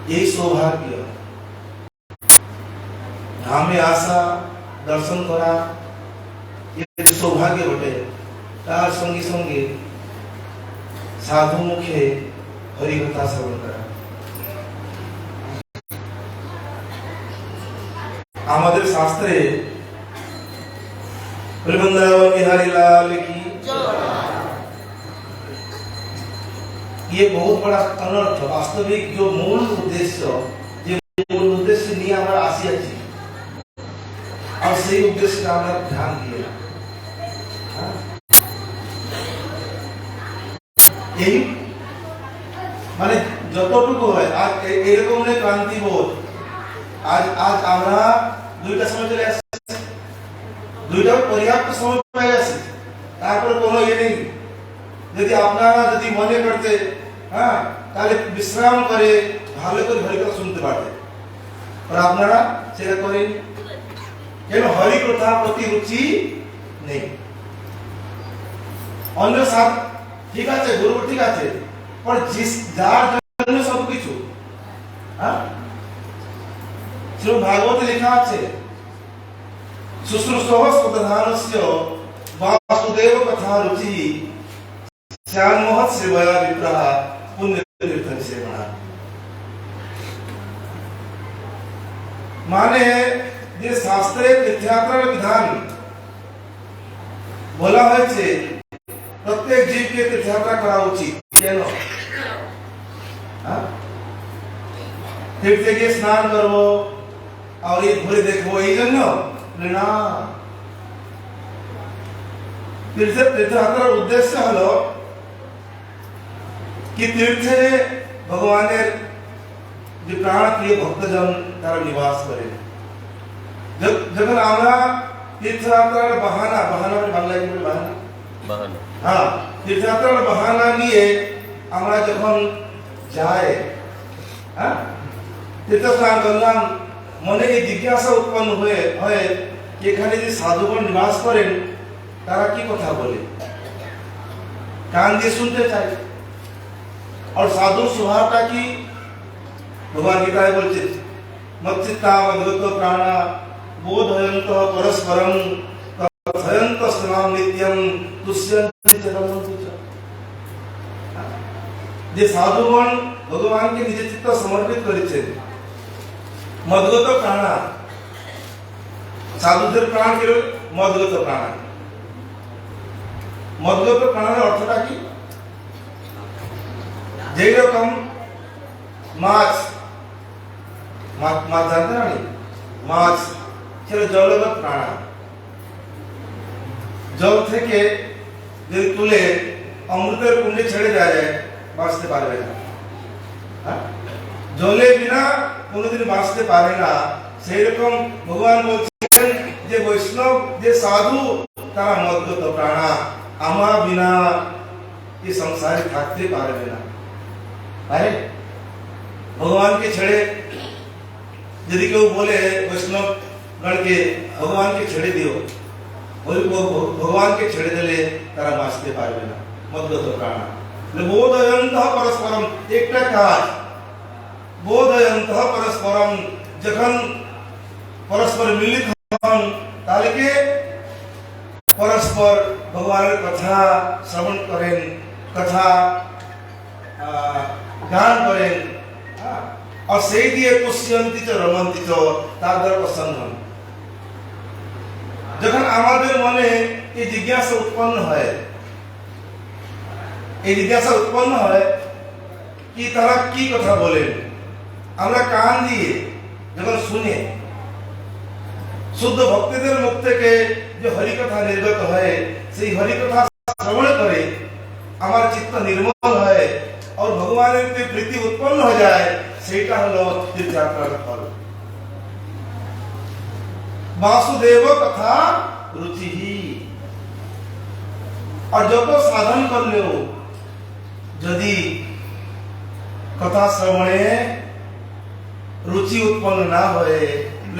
Speaker 4: ये सौभाग्य धामे आशा दर्शन करा ये सौभाग्य बटे तार संगी संगे साधु मुखे हरिकथा श्रवण करा আমাদের শাস্ত্রে वृंदावन बिहारी लाल की ये बहुत बड़ा अनर्थ वास्तविक जो मूल उद्देश्य নিয়ে আমরা আসিয়াছি আর সেই উদ্দেশ্যে আমরা ধ্যান দিয়ে এই মানে যতটুকু হয় আর এরকম ক্রান্তি বোধ आज आज আমরা দুইটা সময় চলে আসছে দুইটা পর্যাপ্ত সময় পেয়ে আসছে তারপরে কোনো ইয়ে নেই যদি আপনারা যদি মনে করতে হ্যাঁ তাহলে বিশ্রাম করে ভালো করে হরিকথা শুনতে পারতেন আর আপনারা সেটা করেন কেন হরিকথা প্রতি রুচি নেই অন্য সব ঠিক আছে গুরু ঠিক আছে पर যার জন্য সবকিছু হ্যাঁ श्रीमद् भागवत लिखा আছে शुश्रूषोः प्रधानस्य वासुदेव कथा रुचि श्यामोहत सेवया विप्रः पुण्य तीर्थं सेवना माने যে শাস্ত্রে তীর্থযাত্রার বিধান বলা হয়েছে প্রত্যেক জীবকে তীর্থযাত্রা করা উচিত কেন तीर्थे गিয়ে স্নান করব और ये घुरे देखो এই জন্য না তীর্থযাত্রার উদ্দেশ্য হলো কি তীর্থে ভগবানের যে প্রাণপ্রিয় ভক্তজন তারা নিবাস করে যখন আমরা তীর্থযাত্রার বাহানা মানে বাংলায় কি বলে বাহানা হ্যাঁ তীর্থযাত্রার বাহানা নিয়ে আমরা যখন যাই হ্যাঁ তীর্থ স্নান করলাম মনে এই জিজ্ঞাসা উৎপন্ন হয় कि এখানে যে সাধুগণ নিবাস করেন তারা কি কথা বলে কান দিয়ে শুনতে চাই और साधु स्वभावটা কি भगवान गीताয় বলছে मच्चित्ता मद्गतो प्राणा बोधयन्तः परस्परं कथयन्तः स्नाम नित्यं तुष्यन्ति च रमन्ति च যে সাধুগণ ভগবানকে নিজের চিত্ত সমর্পিত করেছেন মদগত প্রাণা সাধুদের প্রাণ কি মদগত প্রাণা মদগত প্রাণের অর্থটা কি যেই রকম মাছ জানতে না মাছ ছিল জলগত প্রাণা জল থেকে যদি তুলে অমৃতের কুণ্ডে ছেড়ে দেওয়া যায় বাঁচতে পারবে না জলে বিনা কোনোদিন বাঁচতে পারে না সেই রকম ভগবান বলছেন যে বৈষ্ণব যে সাধু তারা মদ্গত প্রাণা আমার বিনা এই সংসারে থাকতে পারবে না আরে ভগবানকে ছেড়ে যদি কেউ বলে বৈষ্ণব গণকে ভগবানকে ছেড়ে দিও ভগবানকে ছেড়ে দিলে তারা বাঁচতে পারবে না মদ্গত প্রাণা बोधयन्तः परस्परम একটা কাজ बोधयन्तः परस्परम যখন পরস্পর মিলিত হন তাহলে কি परस्पर भगवान कथा श्रवण करें कथा गान करें और से दिए पुष्यन्ति च रमन्ति च तादर प्रसन्न যখন আমাদের মনে এই জিজ্ঞাসা উৎপন্ন হয় কি তারা কি কথা বলেন আমরা কান দিয়ে যখন শুনে শুদ্ধ ভক্তদের মুখ থেকে যে হরি কথা নির্গত হয় সেই হরি কথা শ্রবণ করে আমার চিত্ত নির্মল হয় और ভগবানের যে প্রীতি উৎপন্ন হয়ে যায় সেটা হলো তীর্থযাত্রার ফল वासुदेव कथा रुचि ही और जो तो साधन कर लो यदि कथा श्रवणे रुचि उत्पन्न ना होए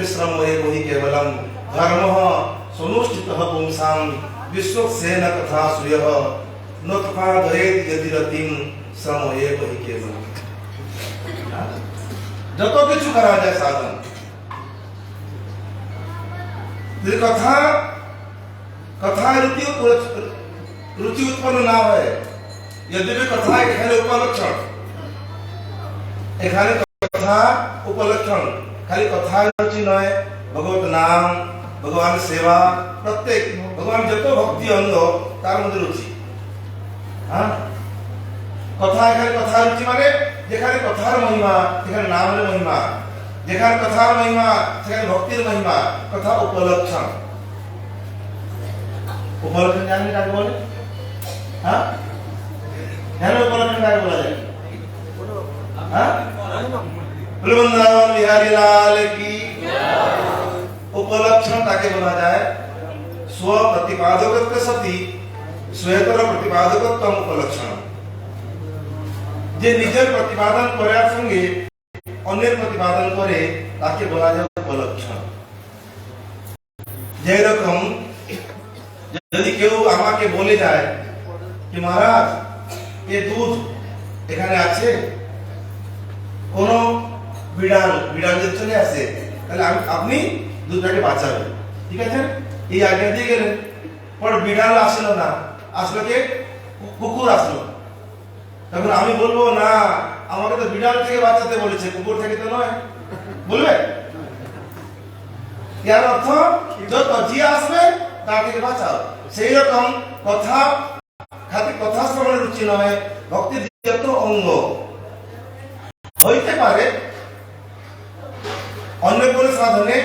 Speaker 4: श्रम वही केवलम धर्म सुनुष्ठित पुंसां विश्वक्सेन कथा सूयः न तथा धरेत यदि रतिम श्रम वही केवलम जो तो किछु करा जाए साधन कथा कथा रुचि उत्पन्न ना है यदि भी कथा एखाने उपलक्षण कथा उपलक्षण खाली कथा रुचि नए भगवत नाम भगवान सेवा प्रत्येक भगवान जत भक्ति अंग तार मध्य रुचि हाँ कथा एखाने कथा रुचि माने जेखाने कथार महिमा जेखाने नाम रे महिमा যেখানে কথার মহিমা সেখানে ভক্তির মহিমা কথা উপলক্ষণ জানেন কাকে বলে হ্যাঁ জানেন উপলক্ষণ কাকে বলা যায় হ্যাঁ বৃন্দাবন বিহারী লাল কি উপলক্ষণ কাকে বলা যায় স্ব প্রতিপাদকত্ব সতি স্বয়তর প্রতিপাদকত্ব উপলক্ষণ যে নিজের প্রতিপাদন করার সঙ্গে অন্যের প্রতিপাদন করে তাকে বলা যায় উপলক্ষণ যেরকম যদি কেউ আমাকে বলে যায় কি মহারাজ এই দুধ এখানে আছে কোন বিড়াল যদি চলে আসে তাহলে আপনি দুধটাকে বাঁচাবেন ঠিক আছে এই আজ্ঞা দিয়ে গেলেন পর বিড়াল আসলো না আসলো কে কুকুর আসলো তখন আমি বলবো না আমাকে তো বিড়াল থেকে বাঁচাতে বলেছে কুকুর থেকে তো নয় বলবে এর অর্থ যত যে আসবে তার থেকে বাঁচাও সেই রকম কথা খালি কথা শ্রবণের রুচি নয় ভক্তির যত অঙ্গ হইতে পারে অন্য কোন সাধনে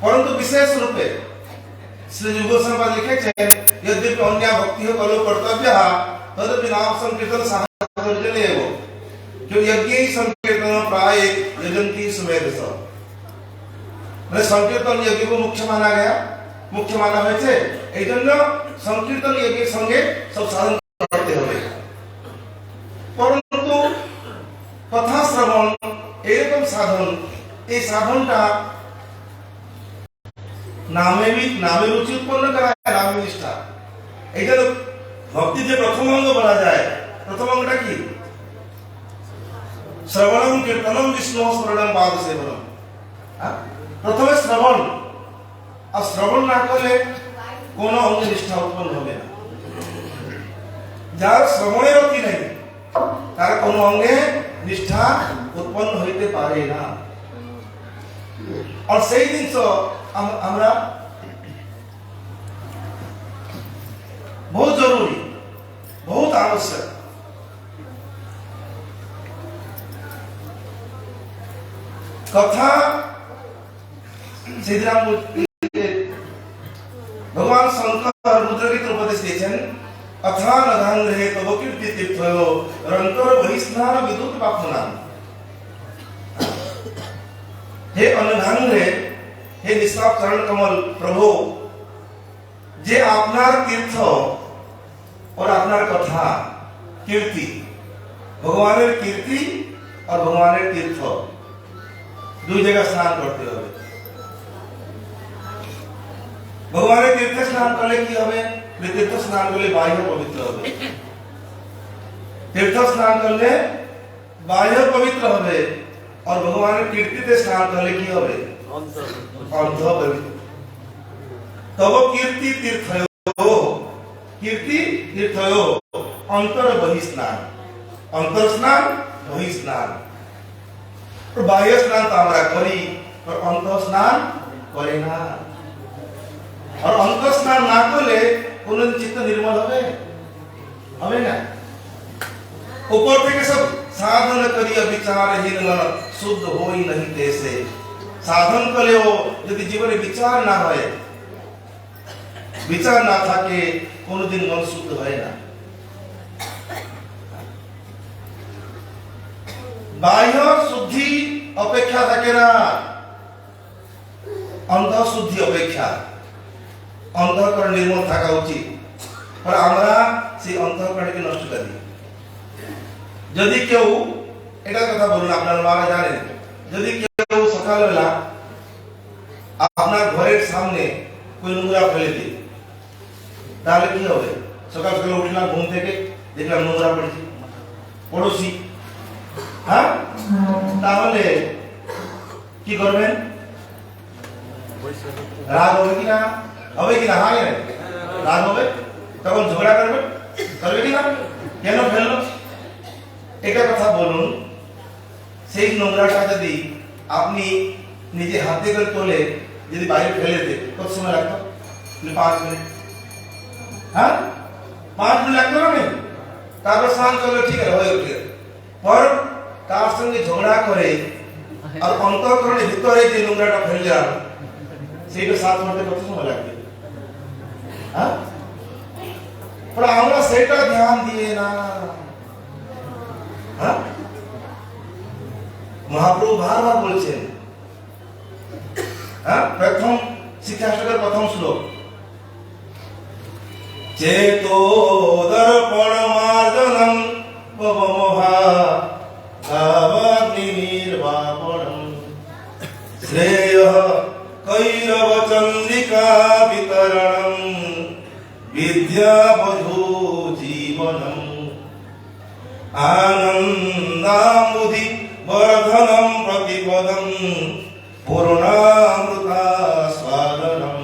Speaker 4: পরন্তু বিশেষ রূপে শ্রী যুগ গোস্বামী লিখেছেন यद्यपि अन्य भक्ति हो कलो कर्तव्य तदपि नाम संकीर्तन साधन जो यज्ञ संकीर्तन प्राय यजंती सुमेधस মানে সংকীর্তন यज्ञ को मुख्य माना गया मुख्य माना হয়েছে এইজন্য সংকীর্তন यज्ञের সঙ্গে সব সাধন করতে হবে পরন্তু কথা শ্রবণ এরকম সাধন এই সাধনটা নামে রুচি উৎপন্ন করা নামে নিষ্ঠা এইটা ভক্তি যে প্রথম অঙ্গ বলা যায় প্রথম অঙ্গটা কি শ্রবণম কীর্তনম বিষ্ণু স্মরণম পাদ সেবনম প্রথমে শ্রবণ আর শ্রবণ না করলে কোন অঙ্গে নিষ্ঠা উৎপন্ন হবে না যার শ্রবণের রতি নেই তার কোন অঙ্গে নিষ্ঠা উৎপন্ন হইতে পারে না আর সেই জিনিস আমরা बहुत जरूरी बहुत आवश्यक कथा श्रीराम भगवान शंकर रुद्रगीत उपदेश दिए अथा नगांग रहे तब कीर्ति तीर्थयो रंतर बहिस्नान विद्युत पापना हे अनघांग रे हे निष्पाप चरण कमल प्रभु जे आपनार तीर्थ और आपनार कथा कीर्ति भगवानेर कीर्ति और भगवानेर तीर्थ दुई जगह स्नान करते হবে भगवानेर तीर्थ स्नान करले की হবে तीर्थ स्नान करले बाह्य पवित्र হবে तीर्थ स्नान करले बाह्य पवित्र হবে और भगवानेर कीर्तिते स्नान करले की হবে অন্তর পবিত্র তব কীর্তি তীর্থয়ো, কীর্তি তীর্থয়ো অন্তর বহিস্নান, অন্তর স্নান বহিস্নান। বাহ্য স্নান তো আমরা করি, অন্তর স্নান করে না। আর অন্তর স্নান না করলে কোন চিত্ত নির্মল হবে? হবে না। উপর থেকে সব সাধন করিয়া বিচারহীন শুদ্ধ হই नहीं तैसे। সাধন করলেও যদি জীবনে বিচার না হয়, বিচার না থাকে, কোনদিন মন শুদ্ধ হয় না। বাহ্য শুদ্ধি অপেক্ষা থাকে না অন্তর শুদ্ধি অপেক্ষা। অন্তঃকরণ নির্মল থাকা উচিত, আর আমরা সেই অন্তঃকরণকে নষ্ট করি। যদি কেউ, এটা কথা বলুন, আপনার মারা জানেন, যদি কেউ সকালবেলা আপনার ঘরের সামনে কোন নোংরা ফেলে দিই, তাহলে কি হবে? সকাল সকাল উঠলাম ঘুম থেকে, দেখলাম নোংরা পড়েছে, পড়োশি, হ্যাঁ, তাহলে কি করবেন? রাগ হবে কিনা? হবে কিনা? হ্যাঁ, রাগ হবে, তখন ঝগড়া করবে, করবে কিনা? কেন ফেললো? এটা কথা বলুন। সেই নোংরাটা যদি আপনি নিজে হাতে করে তোলে, যদি বাইরে ফেলে দেয়, কত সময় লাগতো? 5 মিনিট। হ্যাঁ, 5 মিনিট লাগতো না? তারপর স্নান করলে ঠিক আছে, হয়ে উঠে। পর তার সঙ্গে ঝগড়া করে আর অন্তঃকরণের ভিতরে যে নোংরাটা ফেললাম, সেইটা সাফ করতে কত সময় লাগবে? হ্যাঁ, আমরা সেটা ধ্যান দিয়ে না। হ্যাঁ, মহাপ্রভু বারবার বলছেন, হ্যাঁ, প্রথম শিক্ষাষ্টকের প্রথম শ্লোক, চেতো দর্পণ মার্জনম পবমোহা ভাবাগ্নি নির্বাপণম শ্রেয় কৈরব চন্দ্রিকা বিতরণম বিদ্যাবধূ জীবনম আনন্দামুধি বর্ধনম প্রতিপদম পূর্ণামৃতা স্বাদনম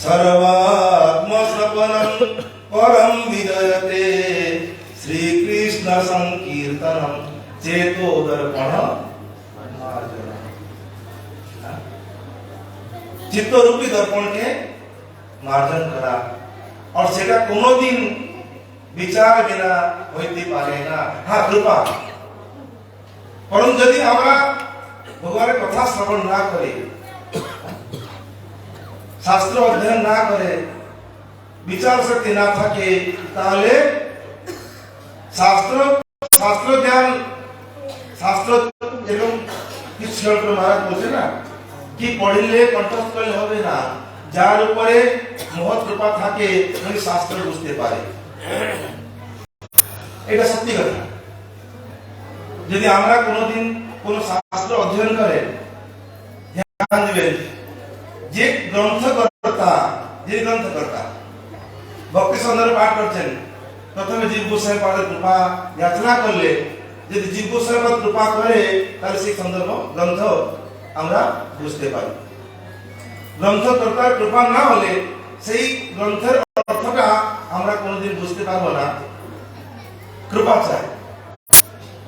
Speaker 4: সর্বাত্মসপনম পরম বিজয়তে শ্রীকৃষ্ণ সংকীর্তনম চেতো দর্পণ মার্জনম। চিত্তরূপী দর্পণকে মার্জন করা, আর সেটা কোনোদিন বিচার বিনা হইতে পারে না। হ্যাঁ, কৃপা। কারণ যদি আমরা ভগবানের কথা শ্রবণ না করে, শাস্ত্র অধ্যয়ন না করে, বিচার শক্তি না থাকে, তাহলে শাস্ত্র জ্ঞান, শাস্ত্র এবং কৃষ্ণ মহারাজ বলছে না, কি পড়লে কণ্ঠস্থ করলে হবে না, যার উপরে মহৎ কৃপা থাকে উনি শাস্ত্র বুঝতে পারে। এটা সত্যি কথা। যদি আমরা কোনোদিন কোন শাস্ত্র অধ্যয়ন করে ধ্যান দিবেন, যে গ্রন্থকর্তা ভক্তি সন্ধানে পাঠ করছেন, প্রথমে জীব গোস্বামী পাদের কৃপা যাচনা করলে, যদি জীব গোস্বামী পাদ কৃপা করে, তাহলে সেই সন্দর্ভ গ্রন্থ আমরা বুঝতে পারি। গ্রন্থকর্তার কৃপা না হলে সেই গ্রন্থের অর্থটা আমরা কোনোদিন বুঝতে পারবো না। কৃপা চাই,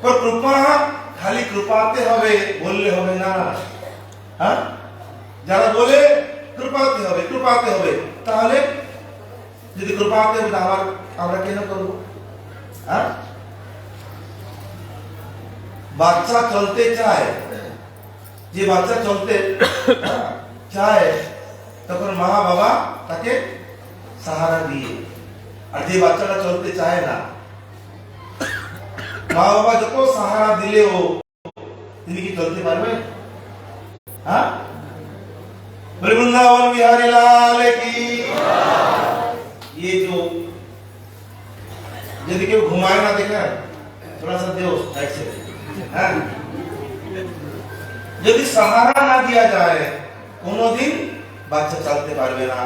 Speaker 4: কৃপা খালি কৃপাতে হবে বললে হবে না। হ্যাঁ, যারা বলে কৃপাতে হবে, তাহলে যদি কৃপাতে হবে আমরা কেন করবো? হ্যাঁ, বাচ্চা চলতে চায়, যে বাচ্চা চলতে চায় তখন মা বাবা তাকে সাহারা দিয়ে, আর যে বাচ্চাটা চলতে চায় না, মা বাবা যত সাহারা দিলেও তিনি কি চলতে পারবে? হ্যাঁ, বৃন্দাবন বিহারী লাল কি। ये जो यदि केউ ঘুমায় না, দেখেন थोड़ा सा देव साइड से, হ্যাঁ, যদি সাহারা না দিয়া যায় কোনদিন বাচ্চা চলতে পারবে না।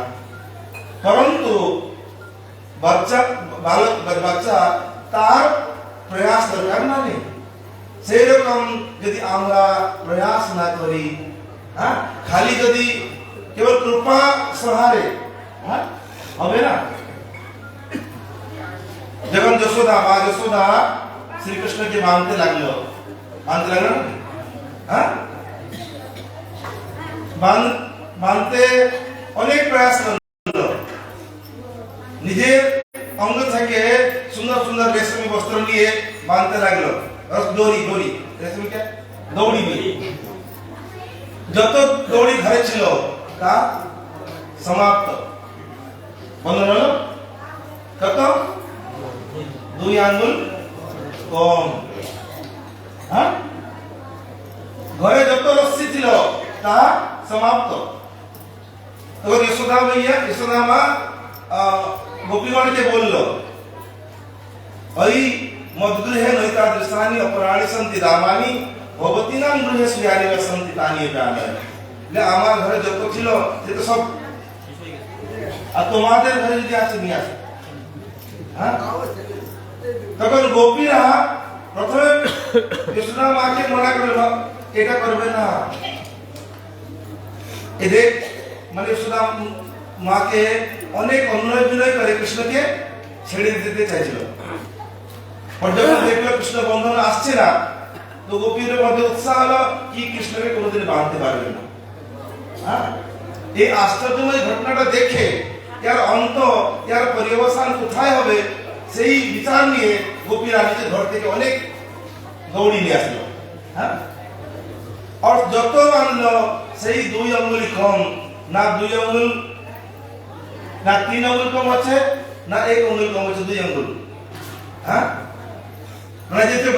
Speaker 4: পরন্তু বাচ্চা তার প্রয়াস দরকার না নেই। সেই রকম যদি আমরা প্রয়াস না করি, হ্যাঁ, খালি যদি কেবল কৃপা সহারে হবে না। যখন মা যশোদা শ্রীকৃষ্ণকে মানতে লাগলো না, মানতে অনেক প্রয়াস করলো, নিজের অঙ্গ থেকে সুন্দর সুন্দর রেশমি বস্ত্র নিয়ে বাঁধতে লাগলো, দড়ি রেশমি দৌড়ি দিয়ে যত দৌড়ি ঘরে ছিল তা সমাপ্ত, বন্ধ হলো কত 2 আঙ্গুল কম। ঘরে যত রশ্মি ছিল তা সমাপ্ত। তখন যশোদা মা গোপীগণকে বলল, ওই মদ্গৃহে নৈতাদৃশানি অপরাণী সন্তি দামানি ভবতী নাম গৃহে সুয়ানি সন্তি তানি প্রাণায়। আমার ঘরে যত ছিল সে তো সব, আর তোমাদের ঘরে যদি আছে নিয়ে আসো। তখন গোপীরা প্রথমে যশোদা মাকে মনে করল, এটা করবে না। এদের মানে যশোদা মাকে অনেক অন্যায় বিনয় করে কৃষ্ণকে ছেড়ে দিতে চাইছিল। যখন দেখলো কৃষ্ণ বন্ধন আসছে না, তো গোপীদের মধ্যে উৎসাহ হলো কি কৃষ্ণকে কোনোদিন বাঁধতে পারবে না। এই আশ্চর্যময় ঘটনাটা দেখে এর অন্ত, এর পর্যবসান কোথায় হবে সেই বিচার নিয়ে গোপীরা নিজের ঘর থেকে অনেক দৌড়ি নিয়ে আসলো। আর যত মানলো সেই 2 আঙ্গুলি কম, না 2 আঙ্গুল না 3 আঙ্গুল কম আছে, না 1 আঙ্গুল কম আছে, 2 আঙ্গুল। মানে যেতে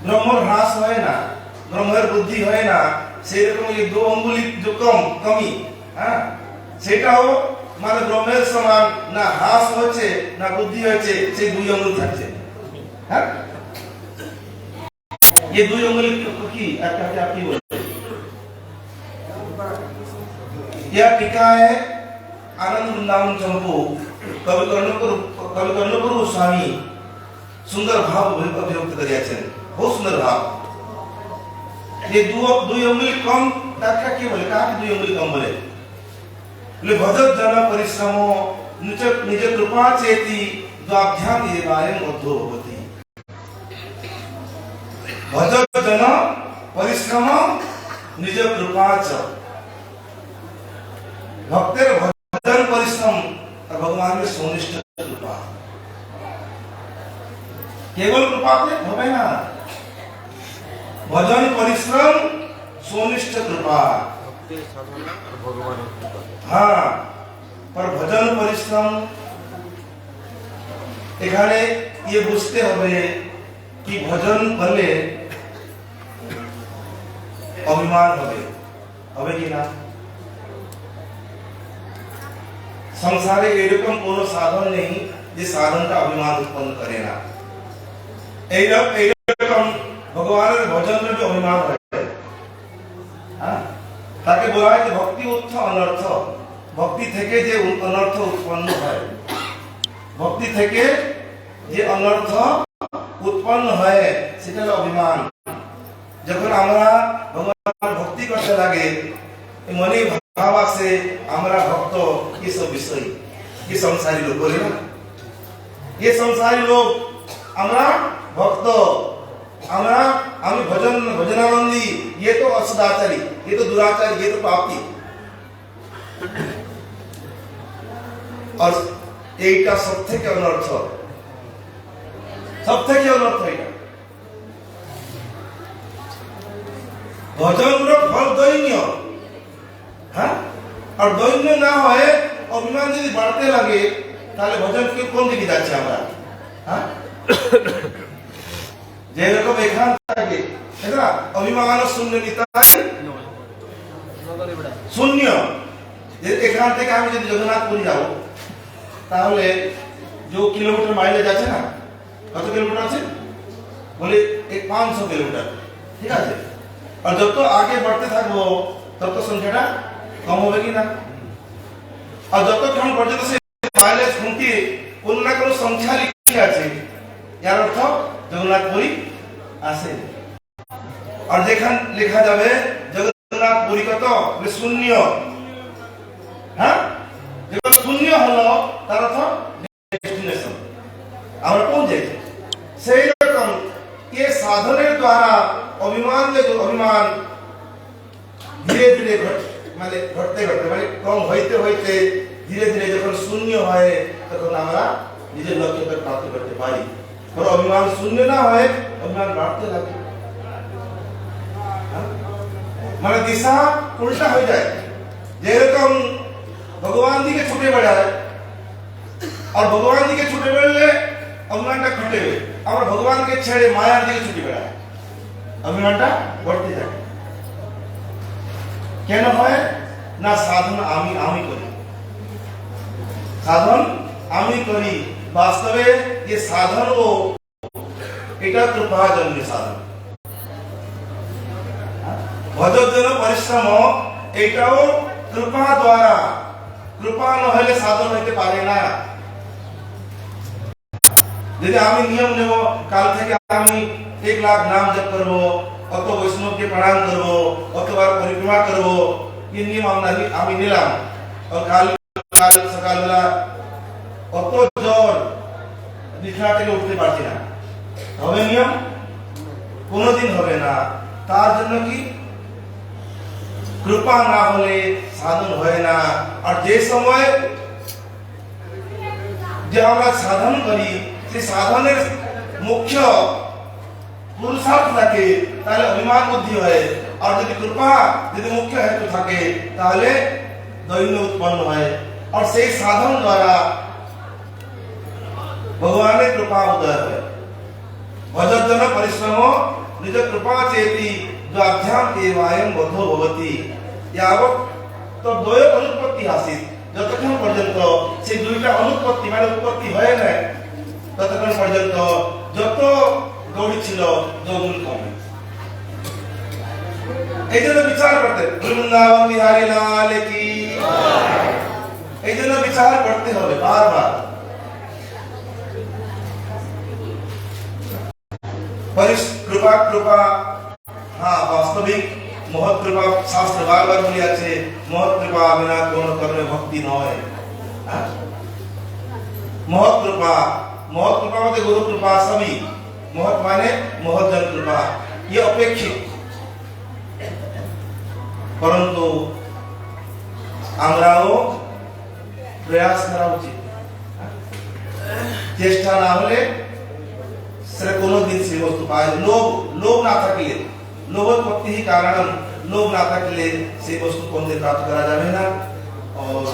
Speaker 4: ব্রহ্মর হ্রাস হয় না, ব্রহ্মের বুদ্ধি হয় না, সেই রকম এই 2 আঙ্গুলি যে কমি, সেটাও মানে ব্রহ্মের সমান না হ্রাস হয়েছে না বুদ্ধি হয়েছে, সেই 2 আঙ্গুল থাকছে। ये 2 আঙ্গুল কি আপনি বলেন? यह टीका है आनंद वृंदावन चंपू कवि कर्णपुर स्वामी सुंदर भाव अभिव्यक्त करियाছেন, बहुत सुंदर भाव। ये 2 আঙ্গুল कम তাকে কি বলে, কাকে 2 আঙ্গুল कम বলে? ভজত জন পরিশ্রম নিজ কৃপা চেতি দ্বাভ্যাম দেবায়ং অধ্যবতি। ভজত জন পরিশ্রম নিজ কৃপা চ, ভক্তের ভজন পরিশ্রম আর ভগবানের সুনিষ্ঠ কৃপা। কেবল কৃপাতে হবে না, ভজন পরিশ্রম সুনিষ্ঠ কৃপা। पर भजन परिश्रम এখানে ये বুঝতে হবে কি ভজন করলে অভিমান হবে কি না? সংসারে এরকম কোনো সাধন নেই যে সাধনটা অভিমান উৎপন্ন করে না। এইরকম ভগবানের ভজনের যে অভিমান হয়, তাকে বলা হয় যে ভক্তি উত্থ অনর্থ। ভক্তি থেকে যে অনর্থ উৎপন্ন হয়, ভক্তি থেকে যে অনর্থ উৎপন্ন হয় সেটা হলো অভিমান। যখন আমরা ভগবানের ভক্তি করতে লাগে, মনে ভাব আসে আমরা ভক্ত, ये सब বিষয় ये संसारी लोग बोले ना, ये संसारी लोग আমরা ভক্ত, আমরা আমি ভজনানন্দী, ये तो असदाचारी, ये तो दुराचारी, ये तो पापी। और এইটা সব থেকে অনর্থ, সব থেকে অনর্থ এটা। ভজনের ফল দৈন্য, আর দৈন্য না হয় অভিমান যদি বাড়তে লাগে তাহলে ভজন কোন দিকে যাচ্ছে আমরা? যেরকম এখান থেকে অভিমান শূন্য নিতাই শূন্য, এখান থেকে আমি যদি জগন্নাথপুরী যাবো তাহলে যে কিলোমিটার মাইলেজ আছে না, কত কিলোমিটার আছে বলে 500 কিলোমিটার, ঠিক আছে। আর যত আগে বাড়তে থাকবো তত সংখ্যাটা কম হবে কি না? আর যতক্ষণ পর্যন্ত সে মাইলেজ খুঁটিয়ে কোন না কোন সংখ্যা লিখে আছে, যার অর্থ জগন্নাথপুরী আসে। আর যেখানে লেখা যাবে রবীন্দ্রনাথ পরিকত শূন্য, হ্যাঁ, যখন শূন্য হলো তার অর্থ ডেস্টিনেশন, আমরা পৌঁছেছি। সেই রকম কে সাধনের দ্বারা অভিমান ধীরে ধীরে ঘটতে ঘটতে মানে কম হইতে হইতে ধীরে ধীরে যখন শূন্য হয় তখন আমরা নিজের লক্ষ্যকে প্রাপ্ত করতে পারি। অভিমান শূন্য না হয় অভিমান বাড়তে লাগে, মানে দিশা উল্টা হয়ে যায়। যেরকম ভগবান দিকে ছুটে বেড়ায়, আর ভগবান দিকে ছুটে বেড়ালে অভিমানটা ঘটেবে। আমরা ভগবানকে ছেড়ে মায়ার দিকে ছুটে বেড়ায়, অভিমানটা ঘটতে থাকে। কেন হয় না? সাধন আমি করি, সাধন আমি করি। বাস্তবে যে সাধন ও এটা কৃপা জন্মে সাধন, ভজজন পরিশ্রম এটাও কৃপা দ্বারা। কৃপা নহলে সাধন হইতে পারে না। যদি আমি নিয়ম নেব কাল থেকে আমি 1 লাখ নাম জপ করবো, অত বৈষ্ণবকে প্রণাম করবো, অতবার পরিক্রমা করবো, এই নিয়ম আমি নিলাম, কাল সকালবেলা অত জ্বর বিছানা থেকে উঠতে পারছি না, হবে নিয়ম? কোনোদিন হবে না। তার জন্য কি কৃপা না হলে সাধন হয় না। আর যে সময় যে আমরা সাধন করি সেই সাধনের মুখ্য পুরুষার্থ থাকে, তাহলে অভিমান বুদ্ধি হয়। আর যদি কৃপা যদি মুখ্য হেতু থাকে তাহলে দৈন্য উৎপন্ন হয়। আর সেই সাধন দ্বারা ভগবানের কৃপা উদয় হয়। ভজজন পরিশ্রম নিজ কৃপা চেতি দ্বাভ্যাম এবায়ম বদ্ধ ভবতি। यावत तो द्वय अनुत्पत्ति हासिल, যতক্ষণ পর্যন্ত সেই দুইটা অনুৎপত্তি মানে উৎপত্তি হয় না ততক্ষণ পর্যন্ত যত গৌরী ছিল যৌগুণ কমে। এই জন্য বিচার করতে বৃন্দাবন বিহারী লাল কি, এই জন্য বিচার করতে হবে বারবার। কৃপা কৃপা, হ্যাঁ বাস্তবিক মহৎ কৃপা। শাস্ত্র বারবার বলে আছে মহৎ কৃপা বিনা কোন কর্মে ভক্তি নয়। মহৎ কৃপা, মহৎ কৃপা মধ্যে গুরু কৃপা সবই। মহৎ মানে মহৎ জন কৃপা, ये अपेक्षित, परंतु আমরাও প্রয়াস করা উচিত। চেষ্টা না হলে সেটা কোনোদিন সেই বস্তু পায়। লোভ না থাকলে, লোভোৎপত্তি কারণ, লোভ না থাকলে সেই বস্তু কোনদিন প্রাপ্ত করা যাবে না। और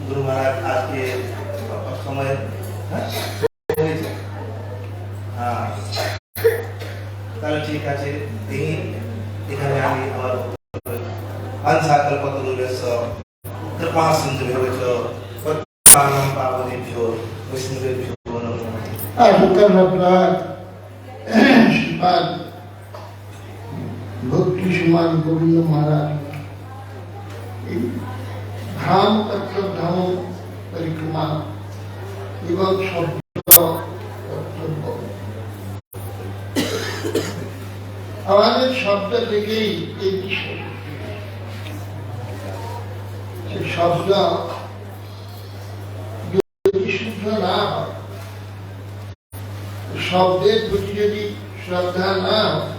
Speaker 4: गुरु महाराज आज के समय হ্যাঁ তাহলে ঠিক আছে, দেখি এখানে আমি আমার अंशाकल्पतरुभ्यश्च कृपासिन्धुभ्यो वैष्णवेभ्यो पावनेभ्यो वैष्णवेभ्यो नमो नमः।
Speaker 2: आशुतोष अपराध श्रीपाद भक्ति सुमान गोविंद महाराज ধাম ধাম পরিক্রমা এবং শব্দ কর্তব্য, আমাদের শব্দ থেকেই এই বিষয়। শব্দ যদি শুদ্ধ না হয়, শব্দের প্রতি যদি শ্রদ্ধা না হয়,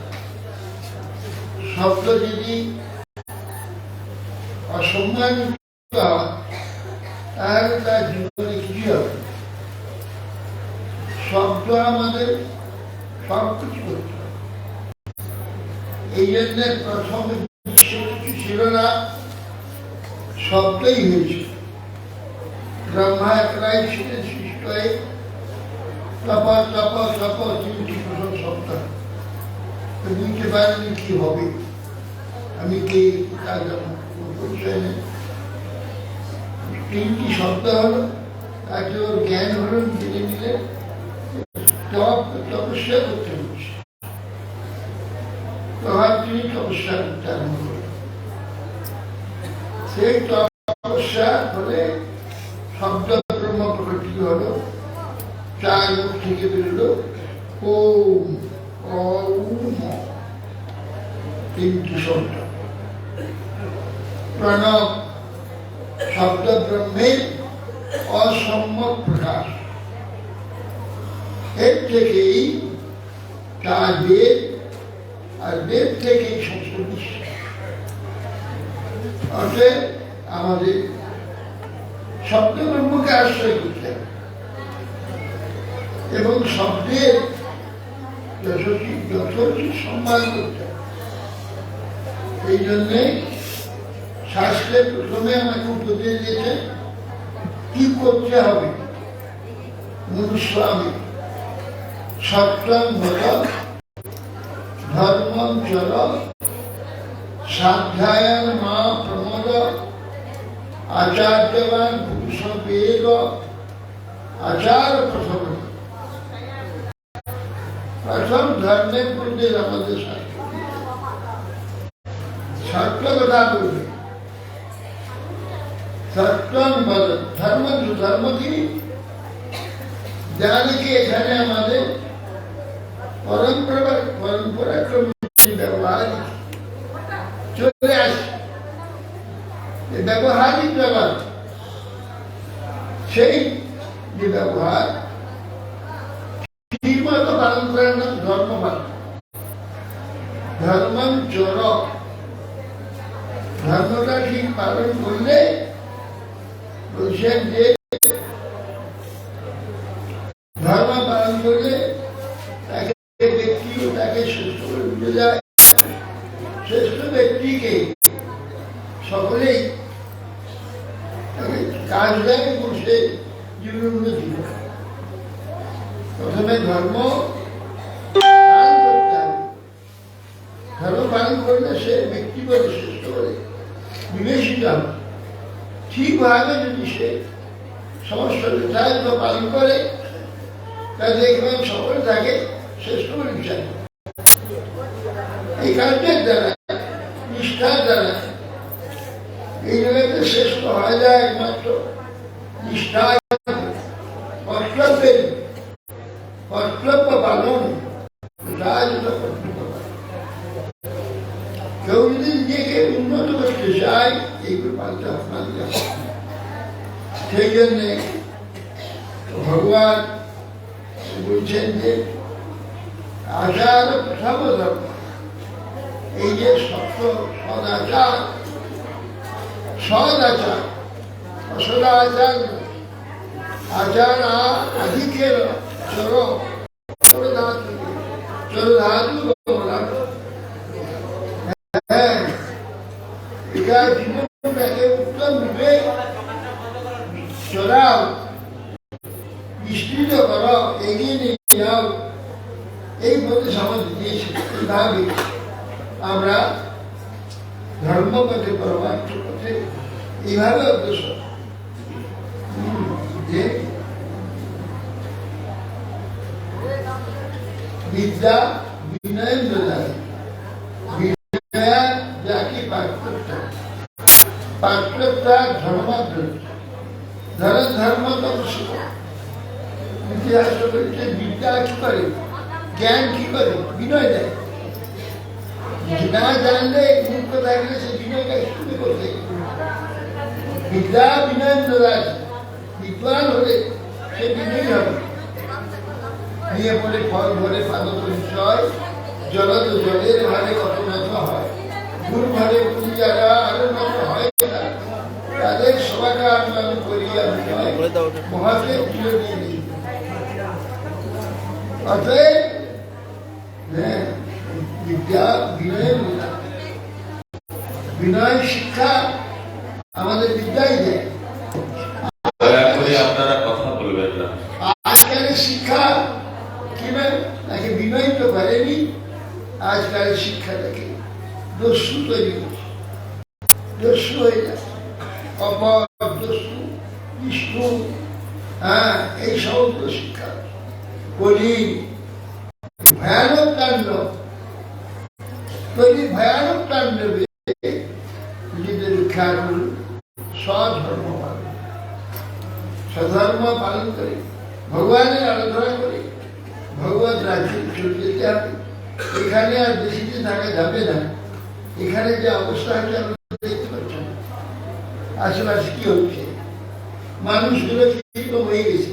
Speaker 2: শব্দ যদি অসম্মানিত হয়, তাহলে তার জীবনে কি হবে? শব্দ আমাদের সবকিছু করতে হবে। এই জন্য প্রথম কিছু ছিল না, শব্দই হয়েছে। ব্রহ্মা একলাই ছিলেন সৃষ্ট হয়ে তপ তপ তপ 3টি প্রথম শব্দ। বুঝতে পারেনি কি হবে, আমি কে, কাজ পরিচয় নেই। 3টি শব্দ হলো, তাকে ওর জ্ঞান হলো, ধীরে ধীরে তপস্যা করতে হচ্ছে। তখন তিনি তপস্যা করতে আরম্ভ করলেন। সেই তপস্যা হলে শব্দ ব্রহ্ম প্রকৃতি হলো, 4 মুখ থেকে বেরোলো ওম, 3টি শব্দ। প্রণব শব্দ ব্রহ্মের অসম্যক প্রকাশ। এর থেকেই তার বেদ, আর বেদ থেকেই সমস্ত বিশ্ব। অতএব আমাদের শব্দ ব্রহ্মকে আশ্রয় করতে হবে এবং শব্দের যথোচিত সম্মান করতে হবে। এই জন্যে শাস্ত্রে প্রথমে আমাকে উপদেশ দিয়েছে কি করতে হবে। মুনুস্বামী সত্যং বদ ধর্মং চর সাধ্যায়ন মা প্রমোদ আচার্যবান পুরুষ বেগ আচার প্রথম। প্রথম ধর্মের উপদেশ আমাদের শাস্ত্র সত্য কথা বলবে। সত্যম বদ ধর্ম, ধর্ম কি জানি কি এখানে আমাদের পরম্পরা ক্রমে ব্যবহার চলে আসে। ব্যবহারিক ব্যবহার, সেই যে ব্যবহার ঠিক মতো পালন করার নাম ধর্ম পালন। ধর্মম চর, ধর্মটা ঠিক পালন করলে বলছেন যে ধর্ম পালন করলে তাকে ব্যক্তিও তাকে শ্রেষ্ঠ করে বুঝে যায়। শ্রেষ্ঠ ব্যক্তিকে সকলেই কাজ দেয় এবং সে জীবন উন্নতি করে। প্রথমে ধর্ম পালন করতে হবে। ধর্ম পালন করলে সে ব্যক্তি করে শ্রেষ্ঠ করে বিবেচিত হবে। ঠিকভাবে যদি সে সমস্ত যথাযথ পালন করে তাহলে দেখবেন সকলে তাকে শ্রেষ্ঠ করে বিচার করে। এই কার্যের দ্বারা, নিষ্ঠার দ্বারা এই জগতে শ্রেষ্ঠ হওয়া যায় একমাত্র নিষ্ঠা, কর্তব্য পালন। কেউ যদি নিজেকে উন্নত করতে চায় এইগুলো পালতে হবে। সেই জন্যে ভগবান বলছেন যে আচার প্রথম ধর্ম। এই যে সত্য সদাচার, সদাচার অসদাচার আচার আধিকের চর চরধাতু এটা জীবনটাকে উত্তম রূপে চড়াও, বিস্তৃত করো, এগিয়ে নিয়ে যাও। এই উপদেশ আমাদের দিয়েছে। এইভাবে আমরা ধর্ম পথে, পরমার্থ পথে এইভাবে অগ্রসর। যে বিদ্যা বিনয় মেলায়, বিনয়া যাকে পাঠ্যতা ধর্মাগ্রহ, ধর্ম তত শিখ। ইতিহাস বলছে বিদ্যা কি করে, জ্ঞান কি করে, বিনয় দেয়। না জানলে মূর্খ থাকলে সে বিনয়টা শুরু করতে। বিদ্যা বিনয় মেলায়, বিদ্বান হলে সে বিনয়ী হবে। নিয়ে বলে ফল ভরে পাদ পরিচয়, জলদ জলের ভারে কত নত হয়, গুর ভারে পূজারা আরো নত হয় না। তাদের সবাইকে আমি করিয়া বিনয় মহাতে তুলে দিয়ে দিই। অতএব বিদ্যা বিনয় মেলা, বিনয় শিক্ষা আমাদের বিদ্যাই দেয়।
Speaker 1: আপনারা কথা বলবেন না।
Speaker 2: আজকালের শিক্ষা কিভাবে তাকে বিনয় তো করেনি। আজকালের শিক্ষাটাকে দস্যু তৈরি করছে, দস্যু হয়ে যাচ্ছে, অপর দস্যু বিষ্ণু। এই সমস্ত শিক্ষা কলি ভয়ানক কাণ্ড তৈরি, ভয়ানক কাণ্ডবে নিজেদের রক্ষা করুন। স্বধর্ম পালন, স্বধর্ম পালন করে ভগবানের আরাধনা করে ভগবত রাজ্যে চলে যেতে হবে। এখানে আর বেশি দিন থাকা যাবে না। এখানে যে অবস্থা হচ্ছে আপনারা দেখতে পাচ্ছেন। আশেপাশে কি হচ্ছে, মানুষগুলো কিরকম হয়ে গেছে,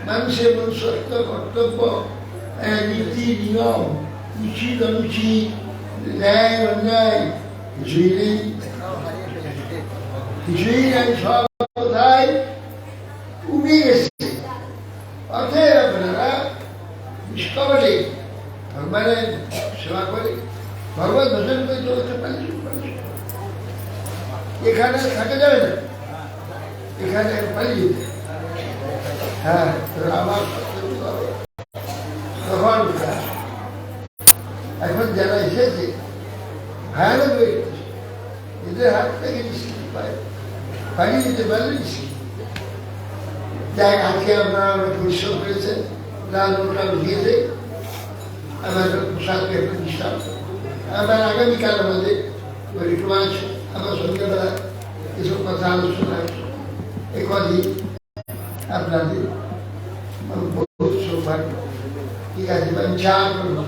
Speaker 2: মানুষের মনুষ্যত্ব, কর্তব্য, নীতি, নিয়ম, উচিত অনুচিত, ন্যায় অন্যায় কিছুই নেই, কিছুই নাই, সব কোথায় উবে গেছে। অতএব আপনারা নিষ্কপটে ভগবানের সেবা করে ভগবান ভজন করে চলতে পারি। এখানে থাকা যাবে না, এখানে পালিয়ে যেতে। হ্যাঁ, আমার তখন এখন যারা এসেছে ভয়ানক হয়ে গেছে, এদের হাত থেকে নিশ্চিত পায় পালিয়ে যেতে পারলে নিশ্চিত। যাই আজকে আপনারা অনেক পরিশ্রম করেছেন, লাল মোটা উঠিয়েছে, আমার পোশাককে একটা বিশ্বাস। আবার আগামীকাল আমাদের একটু আছে, আমার সন্ধ্যাবেলা এসব কথা আলোচনা আছে। এ কদিন আপনাদের বহুত সৌভাগ্য। ঠিক আছে, আমি চা করবো,